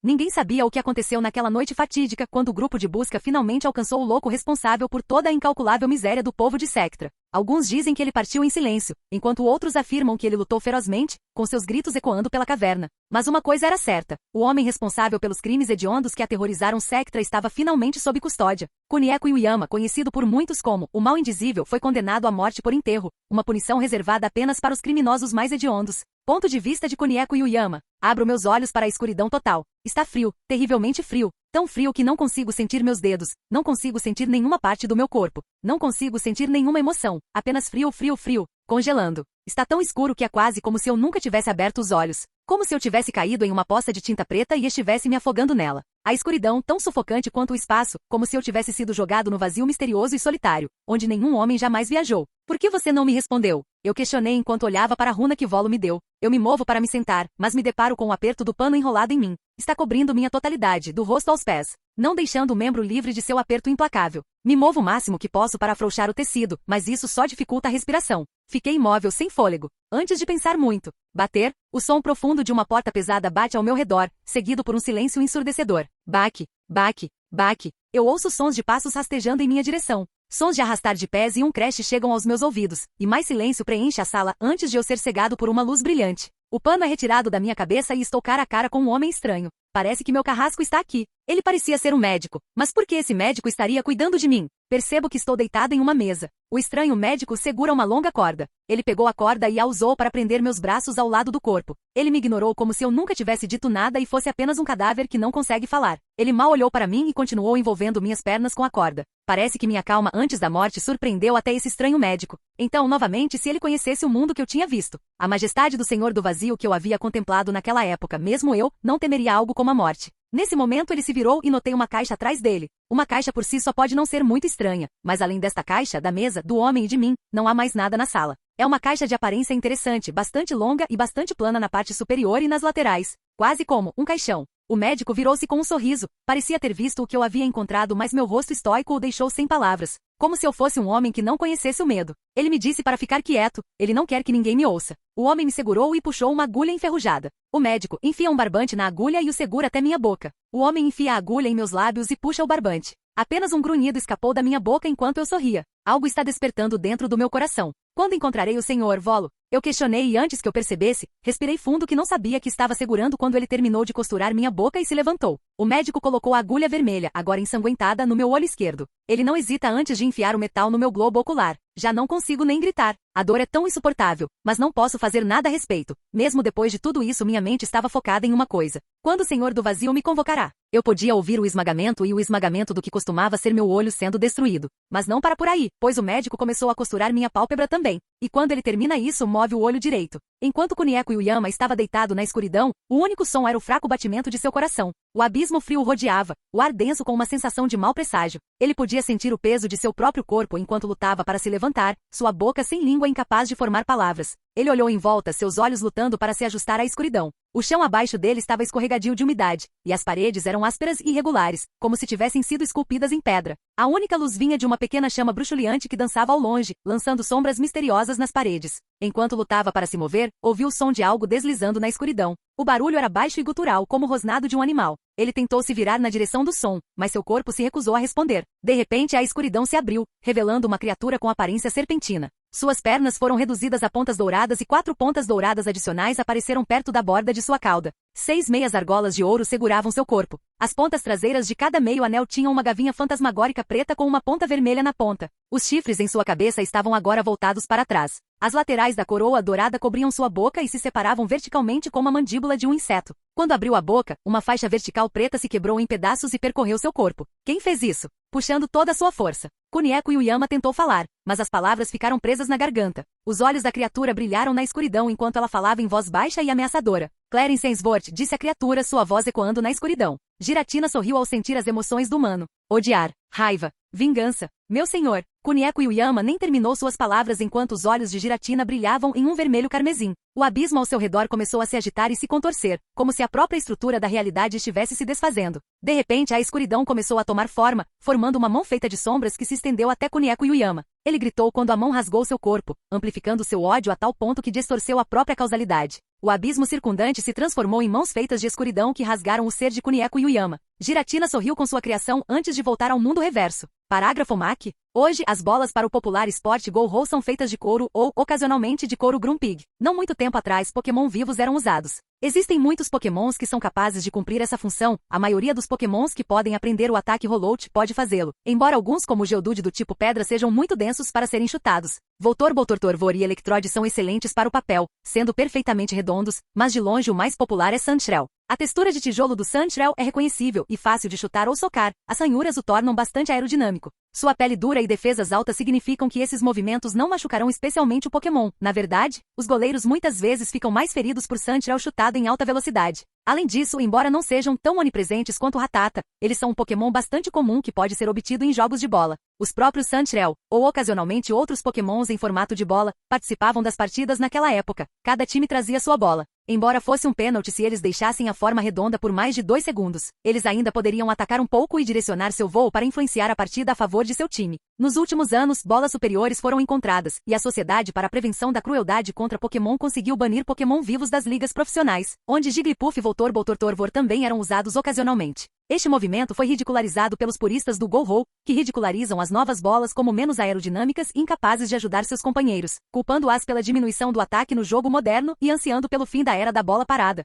Ninguém sabia o que aconteceu naquela noite fatídica quando o grupo de busca finalmente alcançou o louco responsável por toda a incalculável miséria do povo de Sectra. Alguns dizem que ele partiu em silêncio, enquanto outros afirmam que ele lutou ferozmente, com seus gritos ecoando pela caverna. Mas uma coisa era certa, o homem responsável pelos crimes hediondos que aterrorizaram Sectra estava finalmente sob custódia. Kunieko Yuyama, conhecido por muitos como o Mal Indizível, foi condenado à morte por enterro, uma punição reservada apenas para os criminosos mais hediondos. Ponto de vista de Kunieko Yuyama. Abro meus olhos para a escuridão total. Está frio, terrivelmente frio. Tão frio que não consigo sentir meus dedos, não consigo sentir nenhuma parte do meu corpo, não consigo sentir nenhuma emoção, apenas frio, frio, frio, congelando. Está tão escuro que é quase como se eu nunca tivesse aberto os olhos, como se eu tivesse caído em uma poça de tinta preta e estivesse me afogando nela. A escuridão tão sufocante quanto o espaço, como se eu tivesse sido jogado no vazio misterioso e solitário, onde nenhum homem jamais viajou. Por que você não me respondeu? Eu questionei enquanto olhava para a runa que Volo me deu. Eu me movo para me sentar, mas me deparo com o aperto do pano enrolado em mim. Está cobrindo minha totalidade, do rosto aos pés, não deixando o membro livre de seu aperto implacável. Me movo o máximo que posso para afrouxar o tecido, mas isso só dificulta a respiração. Fiquei imóvel sem fôlego, antes de pensar muito. Bater, o som profundo de uma porta pesada bate ao meu redor, seguido por um silêncio ensurdecedor. Baque, baque, baque. Eu ouço sons de passos rastejando em minha direção. Sons de arrastar de pés e um creche chegam aos meus ouvidos, e mais silêncio preenche a sala antes de eu ser cegado por uma luz brilhante. O pano é retirado da minha cabeça e estou cara a cara com um homem estranho. Parece que meu carrasco está aqui. Ele parecia ser um médico, mas por que esse médico estaria cuidando de mim? Percebo que estou deitado em uma mesa. O estranho médico segura uma longa corda. Ele pegou a corda e a usou para prender meus braços ao lado do corpo. Ele me ignorou como se eu nunca tivesse dito nada e fosse apenas um cadáver que não consegue falar. Ele mal olhou para mim e continuou envolvendo minhas pernas com a corda. Parece que minha calma antes da morte surpreendeu até esse estranho médico. Então, novamente, se ele conhecesse o mundo que eu tinha visto, a majestade do Senhor do Vazio que eu havia contemplado naquela época, mesmo eu, não temeria algo como a morte. Nesse momento ele se virou e notei uma caixa atrás dele. Uma caixa por si só pode não ser muito estranha, mas além desta caixa, da mesa, do homem e de mim, não há mais nada na sala. É uma caixa de aparência interessante, bastante longa e bastante plana na parte superior e nas laterais, quase como um caixão. O médico virou-se com um sorriso, parecia ter visto o que eu havia encontrado, mas meu rosto estoico o deixou sem palavras, como se eu fosse um homem que não conhecesse o medo. Ele me disse para ficar quieto, ele não quer que ninguém me ouça. O homem me segurou e puxou uma agulha enferrujada. O médico enfia um barbante na agulha e o segura até minha boca. O homem enfia a agulha em meus lábios e puxa o barbante. Apenas um grunhido escapou da minha boca enquanto eu sorria. Algo está despertando dentro do meu coração. Quando encontrarei o Senhor, Volo? Eu questionei e antes que eu percebesse, respirei fundo que não sabia que estava segurando quando ele terminou de costurar minha boca e se levantou. O médico colocou a agulha vermelha, agora ensanguentada, no meu olho esquerdo. Ele não hesita antes de enfiar o metal no meu globo ocular. Já não consigo nem gritar. A dor é tão insuportável, mas não posso fazer nada a respeito. Mesmo depois de tudo isso, minha mente estava focada em uma coisa. Quando o Senhor do Vazio me convocará? Eu podia ouvir o esmagamento e o esmagamento do que costumava ser meu olho sendo destruído. Mas não para por aí, pois o médico começou a costurar minha pálpebra também. E quando ele termina isso, move o olho direito. Enquanto Kunieko Yuyama estava deitado na escuridão, o único som era o fraco batimento de seu coração. O abismo frio o rodeava, o ar denso com uma sensação de mau presságio. Ele podia sentir o peso de seu próprio corpo enquanto lutava para se levantar, sua boca sem língua incapaz de formar palavras. Ele olhou em volta, seus olhos lutando para se ajustar à escuridão. O chão abaixo dele estava escorregadio de umidade, e as paredes eram ásperas e irregulares, como se tivessem sido esculpidas em pedra. A única luz vinha de uma pequena chama bruxuleante que dançava ao longe, lançando sombras misteriosas nas paredes. Enquanto lutava para se mover, ouviu o som de algo deslizando na escuridão. O barulho era baixo e gutural, como o rosnado de um animal. Ele tentou se virar na direção do som, mas seu corpo se recusou a responder. De repente, a escuridão se abriu, revelando uma criatura com aparência serpentina. Suas pernas foram reduzidas a pontas douradas e 4 pontas douradas adicionais apareceram perto da borda de sua cauda. 6 meias argolas de ouro seguravam seu corpo. As pontas traseiras de cada meio anel tinham uma gavinha fantasmagórica preta com uma ponta vermelha na ponta. Os chifres em sua cabeça estavam agora voltados para trás. As laterais da coroa dourada cobriam sua boca e se separavam verticalmente como a mandíbula de um inseto. Quando abriu a boca, uma faixa vertical preta se quebrou em pedaços e percorreu seu corpo. Quem fez isso? Puxando toda a sua força. Kunieko Yuyama tentou falar, mas as palavras ficaram presas na garganta. Os olhos da criatura brilharam na escuridão enquanto ela falava em voz baixa e ameaçadora. Clarence Ainsworth, disse a criatura, sua voz ecoando na escuridão. Giratina sorriu ao sentir as emoções do humano. Odiar, raiva, vingança. Meu senhor. Kunieko Yuyama nem terminou suas palavras enquanto os olhos de Giratina brilhavam em um vermelho carmesim. O abismo ao seu redor começou a se agitar e se contorcer, como se a própria estrutura da realidade estivesse se desfazendo. De repente a escuridão começou a tomar forma, formando uma mão feita de sombras que se estendeu até Kunieko Yuyama. Ele gritou quando a mão rasgou seu corpo, amplificando seu ódio a tal ponto que distorceu a própria causalidade. O abismo circundante se transformou em mãos feitas de escuridão que rasgaram o ser de Kunieko Yuyama. Giratina sorriu com sua criação antes de voltar ao mundo reverso. Parágrafo MAC. Hoje, as bolas para o popular esporte Go-Ho são feitas de couro ou, ocasionalmente, de couro Grumpig. Não muito tempo atrás, Pokémon vivos eram usados. Existem muitos Pokémons que são capazes de cumprir essa função, a maioria dos Pokémons que podem aprender o ataque Rollout pode fazê-lo, embora alguns como o Geodude do tipo Pedra sejam muito densos para serem chutados. Voltorb, Voltorb e Electrode são excelentes para o papel, sendo perfeitamente redondos, mas de longe o mais popular é Sandshrew. A textura de tijolo do Sandshrew é reconhecível e fácil de chutar ou socar, as ranhuras o tornam bastante aerodinâmico. Sua pele dura e defesas altas significam que esses movimentos não machucarão especialmente o Pokémon. Na verdade, os goleiros muitas vezes ficam mais feridos por Sandshrew chutado em alta velocidade. Além disso, embora não sejam tão onipresentes quanto o Rattata, eles são um Pokémon bastante comum que pode ser obtido em jogos de bola. Os próprios Sandshrew, ou ocasionalmente outros Pokémons em formato de bola, participavam das partidas naquela época. Cada time trazia sua bola. Embora fosse um pênalti se eles deixassem a forma redonda por mais de 2 segundos, eles ainda poderiam atacar um pouco e direcionar seu voo para influenciar a partida a favor de seu time. Nos últimos anos, bolas superiores foram encontradas, e a Sociedade para a Prevenção da Crueldade contra Pokémon conseguiu banir Pokémon vivos das ligas profissionais, onde Jigglypuff e Voltorb ou Tortorvor também eram usados ocasionalmente. Este movimento foi ridicularizado pelos puristas do Go-Ho, que ridicularizam as novas bolas como menos aerodinâmicas e incapazes de ajudar seus companheiros, culpando-as pela diminuição do ataque no jogo moderno e ansiando pelo fim da era da bola parada.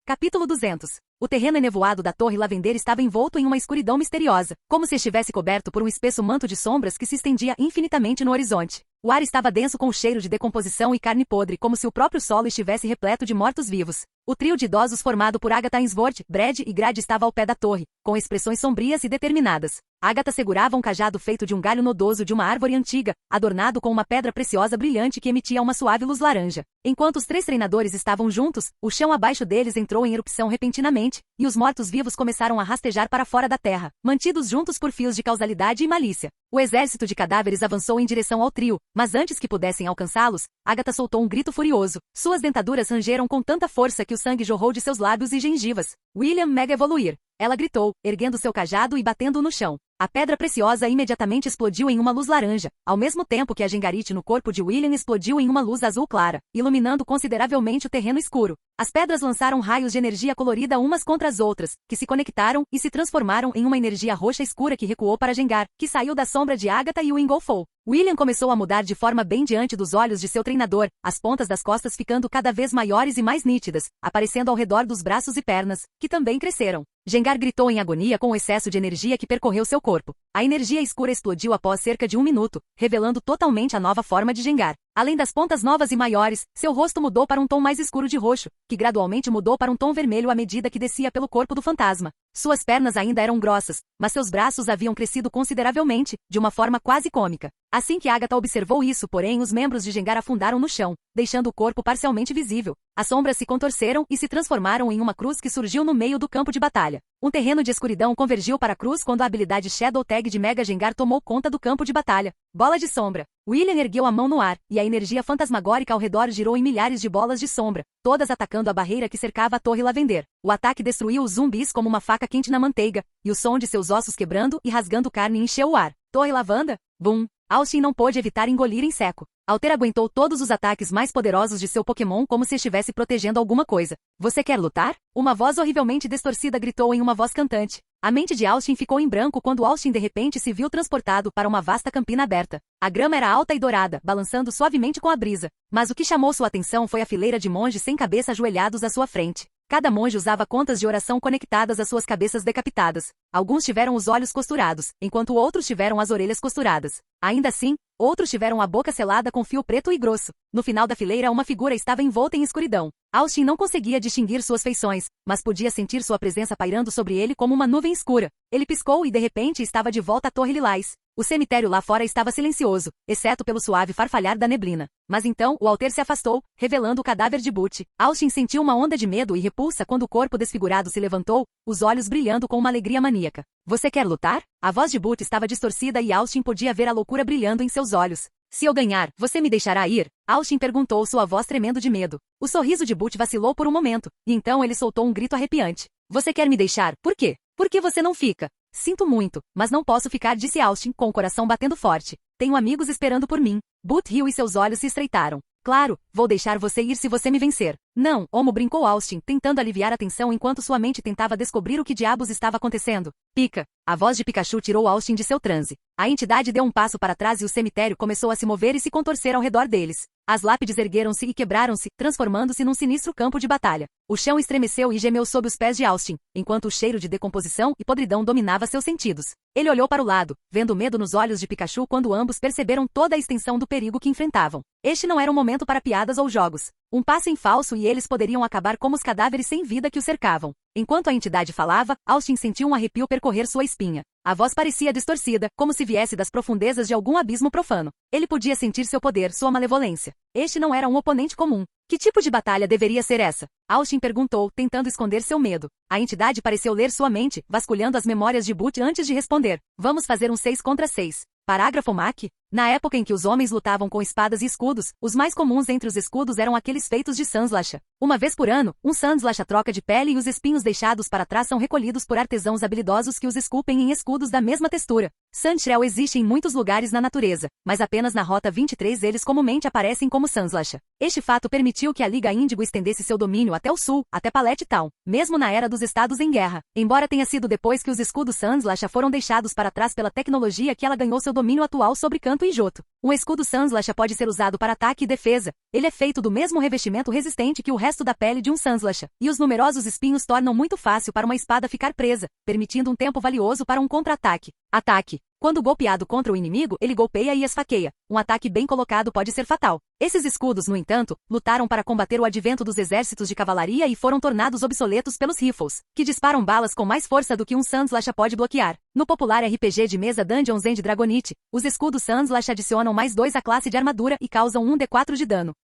Capítulo 200. O terreno enevoado da Torre Lavender estava envolto em uma escuridão misteriosa, como se estivesse coberto por um espesso manto de sombras que se estendia infinitamente no horizonte. O ar estava denso com o cheiro de decomposição e carne podre, como se o próprio solo estivesse repleto de mortos-vivos. O trio de idosos formado por Agatha Ainsworth, Brad e Grad estava ao pé da torre, com expressões sombrias e determinadas. Agatha segurava um cajado feito de um galho nodoso de uma árvore antiga, adornado com uma pedra preciosa brilhante que emitia uma suave luz laranja. Enquanto os 3 treinadores estavam juntos, o chão abaixo deles entrou em erupção repentinamente, e os mortos-vivos começaram a rastejar para fora da terra, mantidos juntos por fios de causalidade e malícia. O exército de cadáveres avançou em direção ao trio, mas antes que pudessem alcançá-los, Agatha soltou um grito furioso. Suas dentaduras rangeram com tanta força que o sangue jorrou de seus lábios e gengivas. William Mega Evoluir. Ela gritou, erguendo seu cajado e batendo-o no chão. A pedra preciosa imediatamente explodiu em uma luz laranja, ao mesmo tempo que a Gengarite no corpo de William explodiu em uma luz azul clara, iluminando consideravelmente o terreno escuro. As pedras lançaram raios de energia colorida umas contra as outras, que se conectaram e se transformaram em uma energia roxa escura que recuou para Gengar, que saiu da sombra de Agatha e o engolfou. William começou a mudar de forma bem diante dos olhos de seu treinador, as pontas das costas ficando cada vez maiores e mais nítidas, aparecendo ao redor dos braços e pernas, que também cresceram. Gengar gritou em agonia com o excesso de energia que percorreu seu corpo. A energia escura explodiu após cerca de 1 minuto, revelando totalmente a nova forma de Gengar. Além das pontas novas e maiores, seu rosto mudou para um tom mais escuro de roxo, que gradualmente mudou para um tom vermelho à medida que descia pelo corpo do fantasma. Suas pernas ainda eram grossas, mas seus braços haviam crescido consideravelmente, de uma forma quase cômica. Assim que Agatha observou isso, porém, os membros de Gengar afundaram no chão, deixando o corpo parcialmente visível. As sombras se contorceram e se transformaram em uma cruz que surgiu no meio do campo de batalha. Um terreno de escuridão convergiu para a cruz quando a habilidade Shadow Tag de Mega Gengar tomou conta do campo de batalha. Bola de sombra. William ergueu a mão no ar, e a energia fantasmagórica ao redor girou em milhares de bolas de sombra, todas atacando a barreira que cercava a Torre Lavender. O ataque destruiu os zumbis como uma faca quente na manteiga, e o som de seus ossos quebrando e rasgando carne encheu o ar. Torre Lavanda? Bum! Austin não pôde evitar engolir em seco. Alter aguentou todos os ataques mais poderosos de seu Pokémon como se estivesse protegendo alguma coisa. Você quer lutar? Uma voz horrivelmente distorcida gritou em uma voz cantante. A mente de Austin ficou em branco quando Austin de repente se viu transportado para uma vasta campina aberta. A grama era alta e dourada, balançando suavemente com a brisa. Mas o que chamou sua atenção foi a fileira de monges sem cabeça ajoelhados à sua frente. Cada monge usava contas de oração conectadas às suas cabeças decapitadas. Alguns tiveram os olhos costurados, enquanto outros tiveram as orelhas costuradas. Ainda assim, outros tiveram a boca selada com fio preto e grosso. No final da fileira uma figura estava envolta em escuridão. Austin não conseguia distinguir suas feições, mas podia sentir sua presença pairando sobre ele como uma nuvem escura. Ele piscou e de repente estava de volta à Torre Lilás. O cemitério lá fora estava silencioso, exceto pelo suave farfalhar da neblina. Mas então, o alter se afastou, revelando o cadáver de Butch. Austin sentiu uma onda de medo e repulsa quando o corpo desfigurado se levantou, os olhos brilhando com uma alegria maníaca. Você quer lutar? A voz de Butch estava distorcida e Austin podia ver a loucura brilhando em seus olhos. Se eu ganhar, você me deixará ir? Austin perguntou, sua voz tremendo de medo. O sorriso de Butch vacilou por um momento, e então ele soltou um grito arrepiante. Você quer me deixar? Por quê? Por que você não fica? Sinto muito, mas não posso ficar, disse Austin, com o coração batendo forte. Tenho amigos esperando por mim. Butch riu e seus olhos se estreitaram. Claro, vou deixar você ir se você me vencer. Não, Homo, brincou Austin, tentando aliviar a tensão enquanto sua mente tentava descobrir o que diabos estava acontecendo. Pica. A voz de Pikachu tirou Austin de seu transe. A entidade deu um passo para trás e o cemitério começou a se mover e se contorcer ao redor deles. As lápides ergueram-se e quebraram-se, transformando-se num sinistro campo de batalha. O chão estremeceu e gemeu sob os pés de Austin, enquanto o cheiro de decomposição e podridão dominava seus sentidos. Ele olhou para o lado, vendo medo nos olhos de Pikachu quando ambos perceberam toda a extensão do perigo que enfrentavam. Este não era um momento para piadas ou jogos. Um passo em falso e eles poderiam acabar como os cadáveres sem vida que o cercavam. Enquanto a entidade falava, Austin sentiu um arrepio percorrer sua espinha. A voz parecia distorcida, como se viesse das profundezas de algum abismo profano. Ele podia sentir seu poder, sua malevolência. Este não era um oponente comum. Que tipo de batalha deveria ser essa? Austin perguntou, tentando esconder seu medo. A entidade pareceu ler sua mente, vasculhando as memórias de Butch antes de responder. Vamos fazer um 6 contra 6. Parágrafo Mac. Na época em que os homens lutavam com espadas e escudos, os mais comuns entre os escudos eram aqueles feitos de Sandslash. Uma vez por ano, um Sandslash troca de pele e os espinhos deixados para trás são recolhidos por artesãos habilidosos que os esculpem em escudos da mesma textura. Sandshell existe em muitos lugares na natureza, mas apenas na Rota 23 eles comumente aparecem como Sandslash. Este fato permitiu que a Liga Índigo estendesse seu domínio até o sul, até Pallet Town, mesmo na era dos estados em guerra. Embora tenha sido depois que os escudos Sandslash foram deixados para trás pela tecnologia que ela ganhou seu domínio atual sobre Canto e Johto. Um escudo Sandslash pode ser usado para ataque e defesa. Ele é feito do mesmo revestimento resistente que o resto da pele de um Sandslash, e os numerosos espinhos tornam muito fácil para uma espada ficar presa, permitindo um tempo valioso para um contra-ataque. Ataque. Quando golpeado contra o inimigo, ele golpeia e esfaqueia. Um ataque bem colocado pode ser fatal. Esses escudos, no entanto, lutaram para combater o advento dos exércitos de cavalaria e foram tornados obsoletos pelos rifles, que disparam balas com mais força do que um Sandslash pode bloquear. No popular RPG de mesa Dungeons & Dragonite, os escudos Sandslash adicionam mais 2 à classe de armadura e causam 1d4 de dano.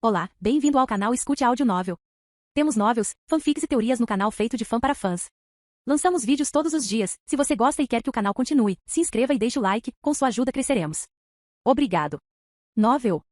Olá, bem-vindo ao canal Escute Áudio Novel. Temos novels, fanfics e teorias no canal feito de fã para fãs. Lançamos vídeos todos os dias. Se você gosta e quer que o canal continue, se inscreva e deixe o like, com sua ajuda cresceremos. Obrigado. Novel.